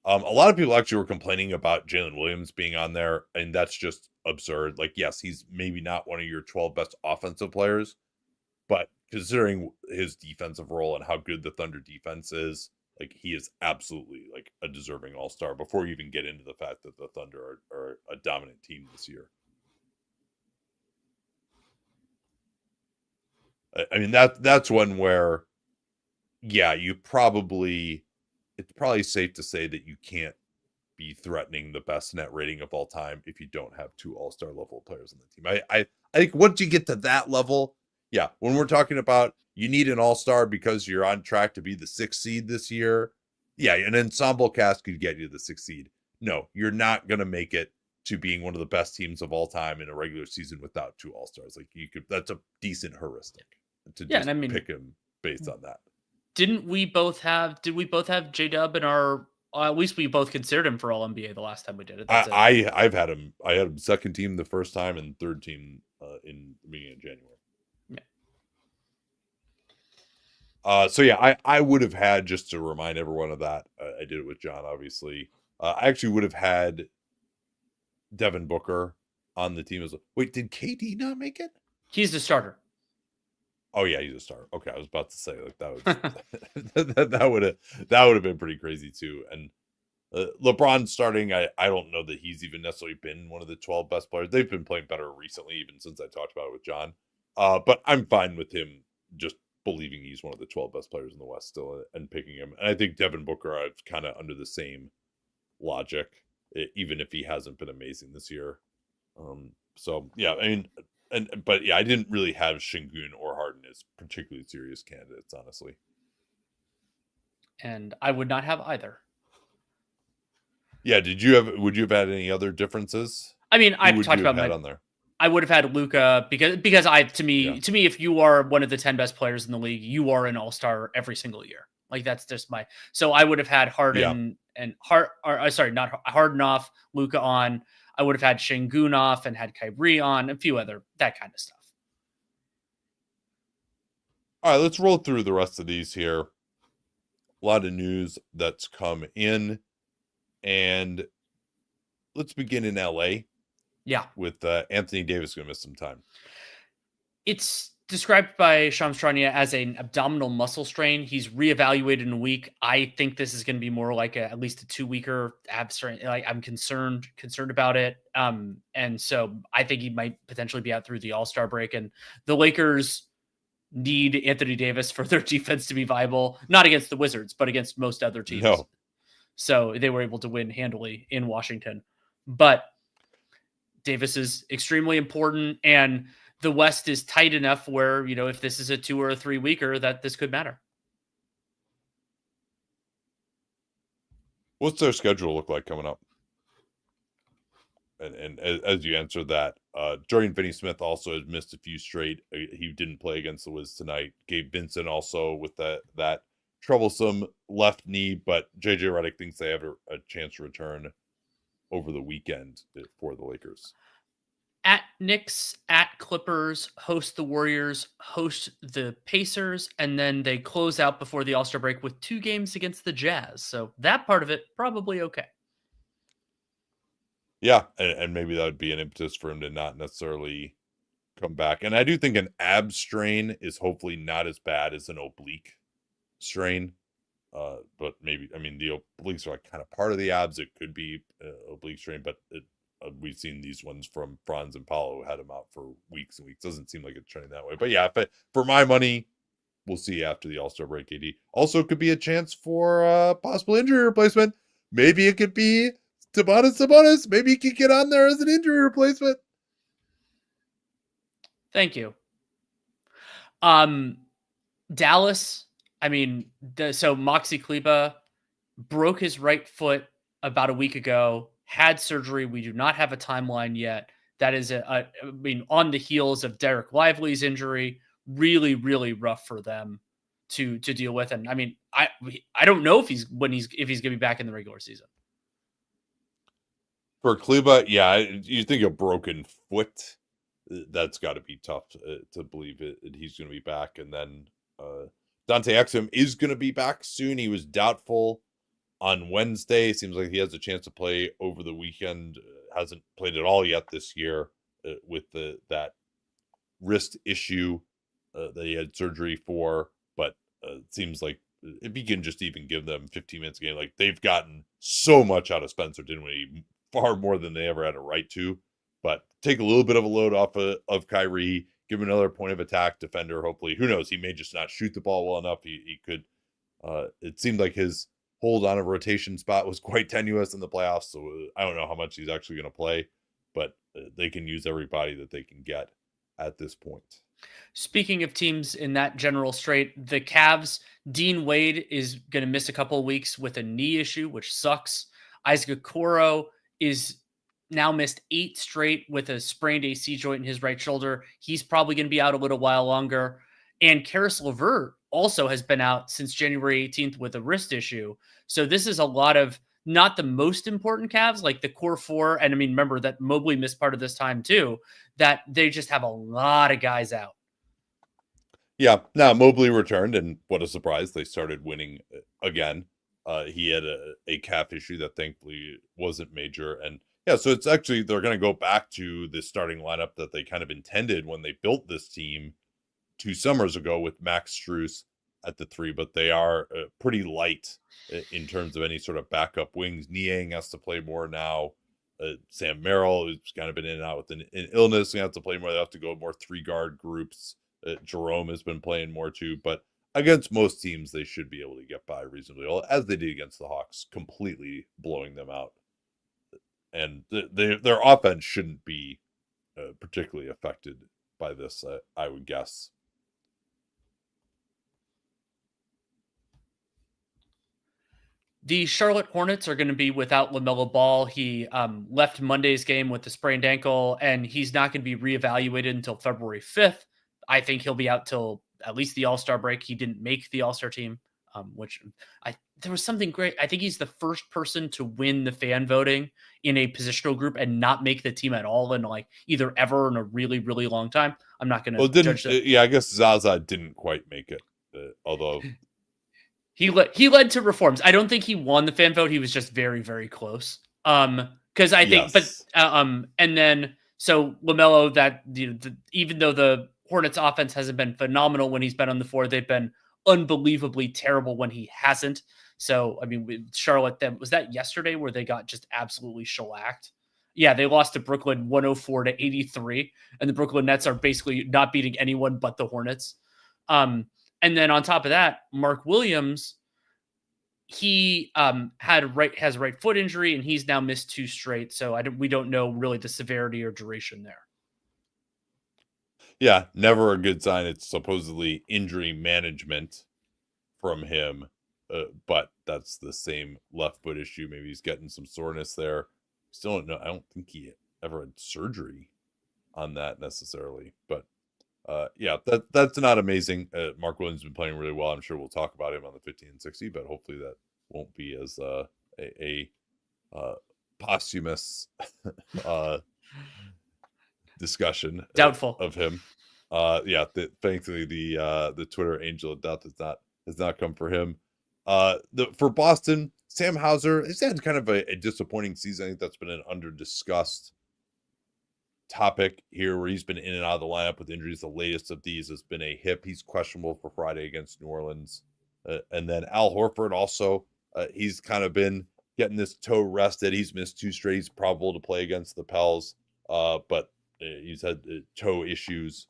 A lot of people actually were complaining about Jalen Williams being on there, and that's just absurd. Yes, he's maybe not one of your 12 best offensive players, but considering his defensive role and how good the Thunder defense is, he is absolutely a deserving all-star before you even get into the fact that the Thunder are a dominant team this year. I mean, that's one where, yeah, it's probably safe to say that you can't be threatening the best net rating of all time if you don't have 2 all-star level players on the team. I think once you get to that level, yeah, when we're talking about you need an all-star because you're on track to be the 6th seed this year, yeah, an ensemble cast could get you the 6th seed. No, you're not going to make it to being one of the best teams of all time in a regular season without 2 all-stars. That's a decent heuristic to pick him based on that. Did we both have J-Dub in our, at least we both considered him for all NBA the last time we did it. I've had him. I had him 2nd team the first time and 3rd team in the beginning of January. Yeah. So yeah, I would have had, just to remind everyone of that, I did it with John, obviously. I actually would have had Devin Booker on the team as well. Wait, did KD not make it? He's the starter. Oh yeah, he's a starter. Okay, I was about to say that would that would have been pretty crazy too. And LeBron starting, I don't know that he's even necessarily been one of the 12 best players. They've been playing better recently, even since I talked about it with John. But I'm fine with him just believing he's one of the 12 best players in the West still and picking him. And I think Devin Booker, I've kind of under the same logic, even if he hasn't been amazing this year. So yeah, I mean, but yeah, I didn't really have Şengün or Harden as particularly serious candidates, honestly. And I would not have either. Yeah, would you have had any other differences? I mean, I've talked about on there. I would have had Luka because to me, if you are one of the 10 best players in the league, you are an all-star every single year. That's just so I would have had Harden and not Harden off, Luka on. I would have had Şengün off and had Kyrie on, a few other, that kind of stuff. All right, let's roll through the rest of these here. A lot of news that's come in, and let's begin in LA. Yeah. With Anthony Davis going to miss some time. It's described by Shams Charania as an abdominal muscle strain. He's reevaluated in a week. I think this is going to be more like at least a 2-weeker ab strain. I'm concerned about it. And so I think he might potentially be out through the All-Star break. And the Lakers need Anthony Davis for their defense to be viable, not against the Wizards, but against most other teams. No. So they were able to win handily in Washington. But Davis is extremely important, and the West is tight enough where, if this is a 2 or a 3 weeker, that this could matter. What's their schedule look like coming up? And as you answer that, Dorian Finney-Smith also has missed a few straight. He didn't play against the Wiz tonight. Gabe Vincent also with that troublesome left knee, but JJ Redick thinks they have a chance to return over the weekend for the Lakers. At Knicks, at Clippers, host the Warriors, host the Pacers, and then they close out before the All-Star break with 2 games against the Jazz. So that part of it, probably okay. Yeah, and maybe that would be an impetus for him to not necessarily come back. And I do think an ab strain is hopefully not as bad as an oblique strain. But maybe, the obliques are kind of part of the abs. It could be oblique strain, but we've seen these ones from Franz and Paulo who had them out for weeks and weeks. Doesn't seem like it's trending that way. But yeah, for my money, we'll see after the All-Star break, AD. Also, could be a chance for possible injury replacement. Maybe it could be Sabonis. Maybe he could get on there as an injury replacement. Thank you. Dallas, so Maxi Kleber broke his right foot about a week ago, had surgery. We do not have a timeline yet. That is on the heels of Derek Lively's injury. Really, really rough for them. to deal with. And I mean, I don't know if he's going to be back in the regular season. For Kleba, yeah, you think a broken foot, that's got to be tough to believe he's going to be back. And then Dante Exum is going to be back soon. He was doubtful on Wednesday. Seems like he has a chance to play over the weekend. Hasn't played at all yet this year with that wrist issue that he had surgery for. But it seems like if he can just even give them 15 minutes a game, like they've gotten so much out of Spencer Dinwiddie, far more than they ever had a right to. But take a little bit of a load off of Kyrie, give him another point of attack defender. Hopefully, who knows? He may just not shoot the ball well enough. He could. It seemed like his hold on a rotation spot was quite tenuous in the playoffs. So I don't know how much he's actually going to play, but they can use everybody that they can get at this point. Speaking of teams in that general straight, the Cavs, Dean Wade is going to miss a couple of weeks with a knee issue, which sucks. Isaac Okoro is now missed 8 straight with a sprained AC joint in his right shoulder. He's probably going to be out a little while longer. And Karis LeVert also has been out since January 18th with a wrist issue. So this is a lot of not the most important Cavs, like the core 4. And I mean, remember that Mobley missed part of this time too, that they just have a lot of guys out. Yeah. Now Mobley returned, and what a surprise. They started winning again. He had a calf issue that thankfully wasn't major. And yeah, so it's actually, they're going to go back to the starting lineup that they kind of intended when they built this team 2 summers ago with Max Strus at the 3, but they are pretty light in terms of any sort of backup wings. Niang has to play more now. Sam Merrill, who's kind of been in and out with an illness, they have to play more. They have to go more 3-guard groups. Jerome has been playing more too, but against most teams, they should be able to get by reasonably well, as they did against the Hawks, completely blowing them out. And their offense shouldn't be particularly affected by this, I would guess. The Charlotte Hornets are going to be without LaMelo Ball. He left Monday's game with a sprained ankle, and he's not going to be reevaluated until February 5th. I think he'll be out till at least the All-Star break. He didn't make the All-Star team, which there was something great. I think he's the first person to win the fan voting in a positional group and not make the team at all in like either ever in a really, really long time. I'm not going to judge that. Yeah, I guess Zaza didn't quite make it, although he led to reforms. I don't think he won the fan vote. He was just very, very close. Because I think, yes. But and then so LaMelo, that even though the Hornets offense hasn't been phenomenal when he's been on the floor, they've been unbelievably terrible when he hasn't. So, I mean, with Charlotte, was that yesterday where they got just absolutely shellacked? Yeah, they lost to Brooklyn 104-83, and the Brooklyn Nets are basically not beating anyone but the Hornets. And then on top of that, Mark Williams, he has a right foot injury, and he's now missed 2 straight. So we don't know really the severity or duration there. Yeah, never a good sign. It's supposedly injury management from him, but that's the same left foot issue. Maybe he's getting some soreness there. Still don't know. I don't think he ever had surgery on that necessarily, but yeah, that's not amazing. Mark Williams has been playing really well. I'm sure we'll talk about him on the 15 and 60, but hopefully that won't be as a posthumous discussion doubtful of him. Yeah, thankfully the Twitter angel of death has not come for him. For Boston, Sam Hauser has had kind of a disappointing season. I think that's been an under discussed topic here, where he's been in and out of the lineup with injuries. The latest of these has been a hip. He's questionable for Friday against New Orleans. And then Al Horford also, he's kind of been getting this toe rested. He's missed 2 straight. He's probable to play against the Pels, but he's had toe issues,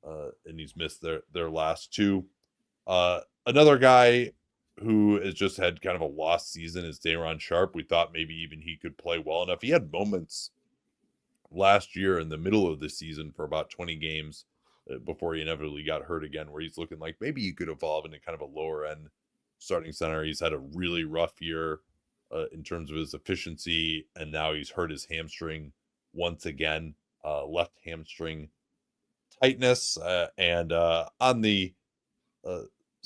and he's missed their last 2. Another guy who has just had kind of a lost season is Day'Ron Sharpe. We thought maybe even he could play well enough. He had moments last year in the middle of the season for about 20 games before he inevitably got hurt again, where he's looking like maybe he could evolve into kind of a lower end starting center. He's had a really rough year in terms of his efficiency, and now he's hurt his hamstring once again, left hamstring tightness. And on the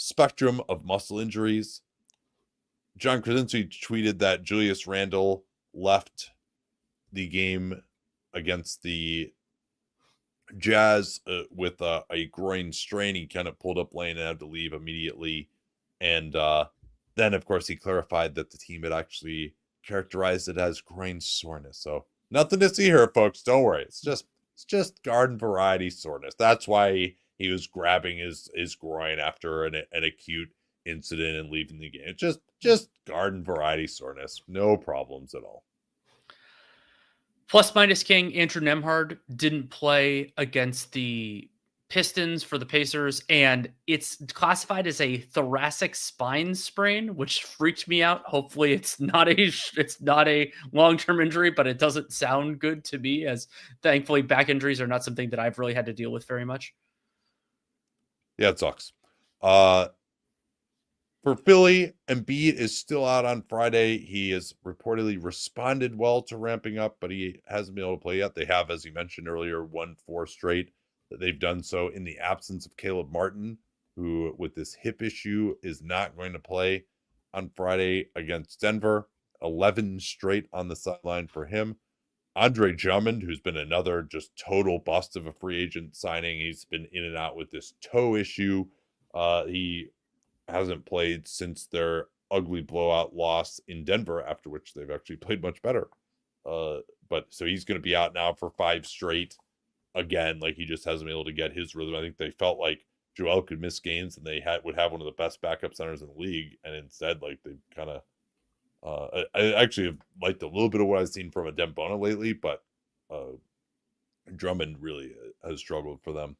spectrum of muscle injuries. John Krasinski tweeted that Julius Randle left the game against the Jazz with a groin strain. He kind of pulled up lane and had to leave immediately. And then, of course, he clarified that the team had actually characterized it as groin soreness. So nothing to see here, folks. Don't worry. It's just garden variety soreness. That's why he was grabbing his groin after an acute incident and leaving the game. It's just garden variety soreness. No problems at all. Plus minus king Andrew Nembhard didn't play against the Pistons for the Pacers, and it's classified as a thoracic spine sprain, which freaked me out. Hopefully it's not a long-term injury, but it doesn't sound good to me, as thankfully back injuries are not something that I've really had to deal with very much. Yeah, it sucks. For Philly, Embiid is still out on Friday. He has reportedly responded well to ramping up, but he hasn't been able to play yet. They have, as you mentioned earlier, won 4 straight. They've done so in the absence of Caleb Martin, who, with this hip issue, is not going to play on Friday against Denver. 11 straight on the sideline for him. Andre Drummond, who's been another just total bust of a free agent signing. He's been in and out with this toe issue. He hasn't played since their ugly blowout loss in Denver, after which they've actually played much better. But so he's going to be out now for 5 straight. Again, like, he just hasn't been able to get his rhythm. I think they felt like Joel could miss games and they would have one of the best backup centers in the league, and instead, like, they've kind of I actually have liked a little bit of what I've seen from a Dembona lately, but Drummond really has struggled for them.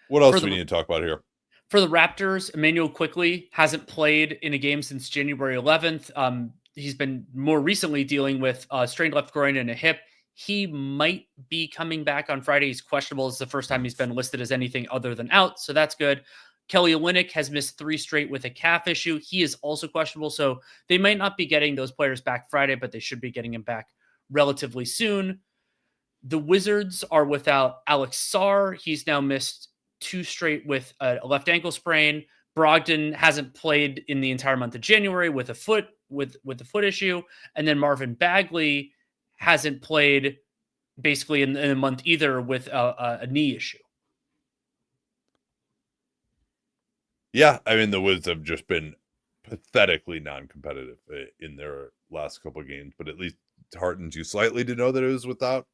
What else do we need to talk about here? For the Raptors, Emmanuel Quickley hasn't played in a game since January 11th. He's been more recently dealing with strained left groin and a hip. He might be coming back on Friday. He's questionable. It's the first time he's been listed as anything other than out, so that's good. Kelly Olynyk has missed 3 straight with a calf issue. He is also questionable, so they might not be getting those players back Friday, but they should be getting him back relatively soon. The Wizards are without Alex Sarr. He's now missed 2 straight with a left ankle sprain. Brogdon hasn't played in the entire month of January with a foot issue, and then Marvin Bagley hasn't played basically in a month either with a knee issue. Yeah, I mean, the Wizards have just been pathetically non-competitive in their last couple of games, but at least it heartens you slightly to know that it was without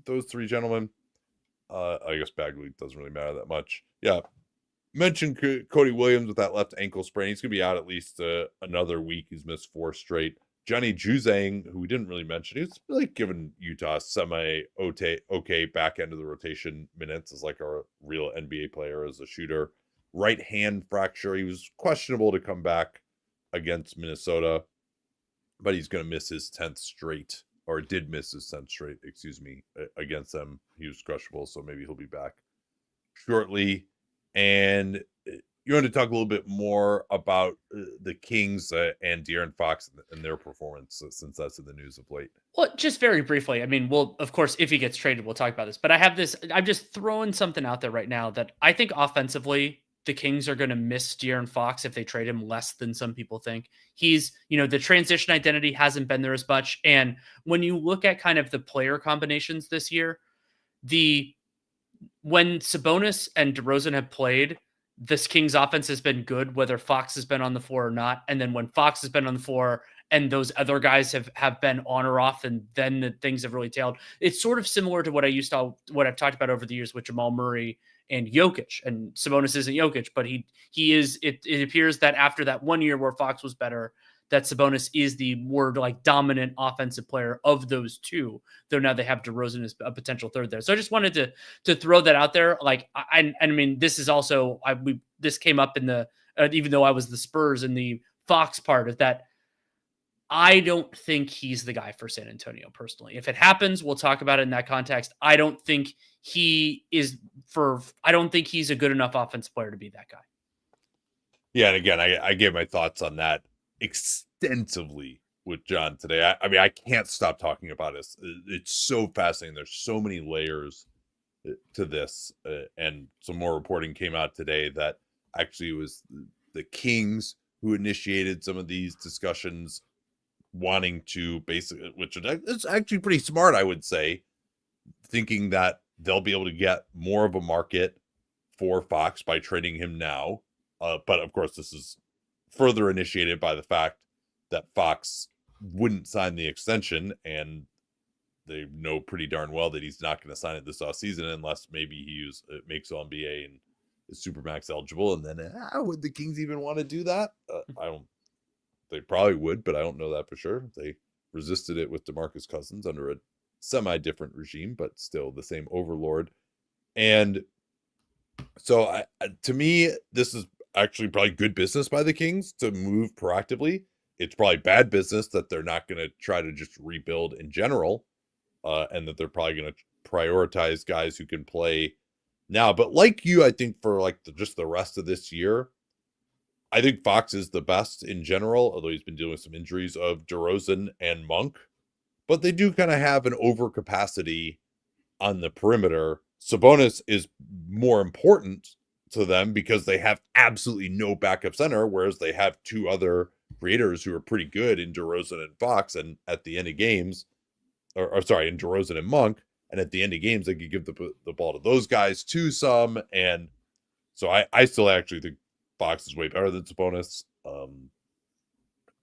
those 3 gentlemen. I guess Bagley doesn't really matter that much. Yeah, mentioned Cody Williams with that left ankle sprain. He's going to be out at least another week. He's missed 4 straight. Johnny Juzang, who we didn't really mention, he's like giving Utah okay back end of the rotation minutes as like a real NBA player as a shooter. Right hand fracture. He was questionable to come back against Minnesota, but he's going to miss his 10th straight, or did miss his 10th straight, against them. He was questionable, so maybe he'll be back shortly. And you want to talk a little bit more about the Kings and De'Aaron Fox and their performance, since that's in the news of late. Well, just very briefly. I mean, we'll, of course, if he gets traded, we'll talk about this. But I'm just throwing something out there right now that I think offensively, the Kings are going to miss De'Aaron Fox if they trade him less than some people think. He's, the transition identity hasn't been there as much. And when you look at kind of the player combinations this year, when Sabonis and DeRozan have played, this Kings offense has been good, whether Fox has been on the floor or not. And then when Fox has been on the floor and those other guys have been on or off, and then the things have really tailed. It's sort of similar to what I've talked about over the years with Jamal Murray and Jokic. And Sabonis isn't Jokic, but he is. It appears that after that 1 year where Fox was better, that Sabonis is the more like dominant offensive player of those two, though now they have DeRozan as a potential third there. So I just wanted to throw that out there. Like, I mean, this is also, this came up in the, even though I was the Spurs in the Fox part of that, I don't think he's the guy for San Antonio personally. If it happens, we'll talk about it in that context. I don't think he's a good enough offensive player to be that guy. Yeah. And again, I gave my thoughts on that extensively with John today. I mean, I can't stop talking about this. It's so fascinating. There's so many layers to this, and some more reporting came out today that Actually, it was the Kings who initiated some of these discussions, wanting to basically, which is actually pretty smart, I would say, thinking that they'll be able to get more of a market for Fox by trading him now. But of course, this is further initiated by the fact that Fox wouldn't sign the extension, and they know pretty darn well that he's not going to sign it this offseason unless maybe he makes All-NBA and is Supermax eligible. And then would the Kings even want to do that? I don't. They probably would, but I don't know that for sure. They resisted it with DeMarcus Cousins under a semi-different regime, but still the same overlord. And so to me, this is actually probably good business by the Kings to move proactively. It's probably bad business that they're not going to try to just rebuild in general, and that they're probably going to prioritize guys who can play now. But like you, I think for like just the rest of this year, I think Fox is the best in general, although he's been dealing with some injuries, of DeRozan and Monk. But they do kind of have an overcapacity on the perimeter. Sabonis is more important to them because they have absolutely no backup center, whereas they have two other creators who are pretty good in DeRozan and Fox. And at the end of games, in DeRozan and Monk, and at the end of games, they could give the ball to those guys too some. And so I still actually think Fox is way better than Sabonis.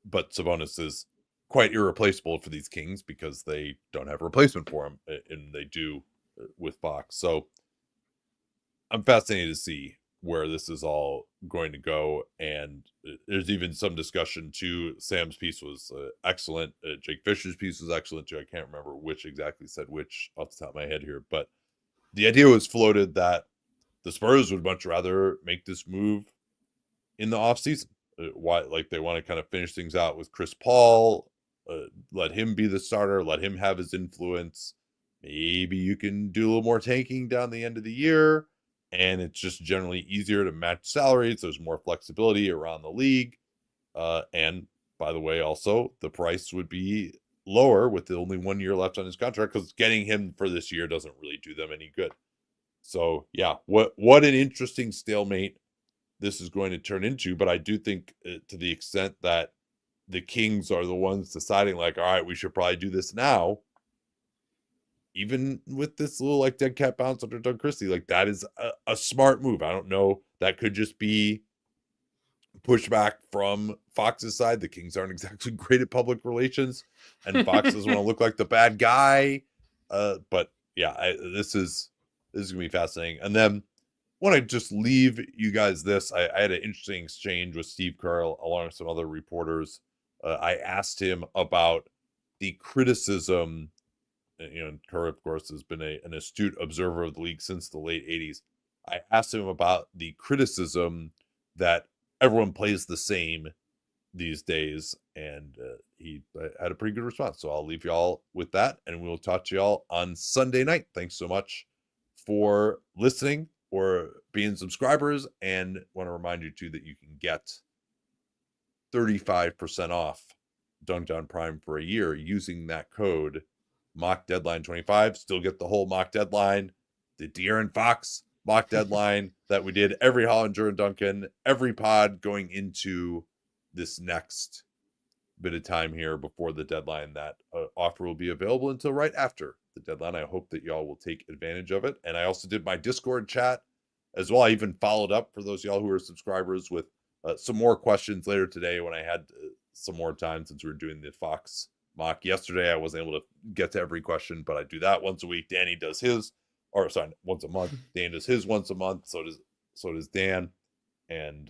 But Sabonis is quite irreplaceable for these Kings because they don't have a replacement for him, and they do with Fox. So I'm fascinated to see where this is all going to go. And there's even some discussion too. Sam's piece was excellent. Jake Fisher's piece was excellent too. I can't remember which exactly said which off the top of my head here, but the idea was floated that the Spurs would much rather make this move in the offseason. Why? Like they want to kind of finish things out with Chris Paul, let him be the starter, let him have his influence. Maybe you can do a little more tanking down the end of the year, and it's just generally easier to match salaries. There's more flexibility around the league. And by the way, also the price would be lower with only 1 year left on his contract, because getting him for this year doesn't really do them any good. So yeah, what an interesting stalemate this is going to turn into. But I do think to the extent that the Kings are the ones deciding like, all right, we should probably do this now, even with this little like dead cat bounce under Doug Christie, like that is a smart move. I don't know. That could just be pushback from Fox's side. The Kings aren't exactly great at public relations, and Fox doesn't want to look like the bad guy. But yeah, this is gonna be fascinating. And then want to just leave you guys this. I had an interesting exchange with Steve Kerr along with some other reporters. I asked him about the criticism. Kerr, of course, has been an astute observer of the league since the late 80s. I asked him about the criticism that everyone plays the same these days, and he had a pretty good response. So I'll leave y'all with that, and we'll talk to y'all on Sunday night. Thanks so much for listening or being subscribers, and want to remind you too that you can get 35% off Dunc'd On Prime for a year using that code Mock Deadline 25. Still get the whole mock deadline, the De'Aaron Fox mock deadline that we did every Hollinger and Duncan, every pod going into this next bit of time here before the deadline. That offer will be available until right after the deadline. I hope that y'all will take advantage of it. And I also did my Discord chat as well. I even followed up for those y'all who are subscribers with some more questions later today when I had some more time, since we were doing the Fox mock yesterday. I wasn't able to get to every question, but I do that once a week. Danny does his, once a month. Dan does his once a month. So does Dan. And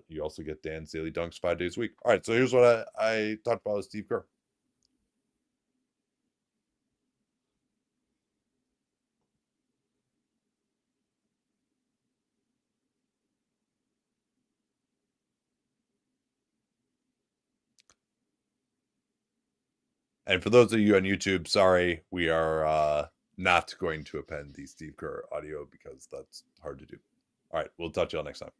you also get Dan's daily dunks 5 days a week. All right, so here's what I talked about with Steve Kerr. And for those of you on YouTube, sorry, we are not going to append the Steve Kerr audio because that's hard to do. All right, we'll talk to y'all next time.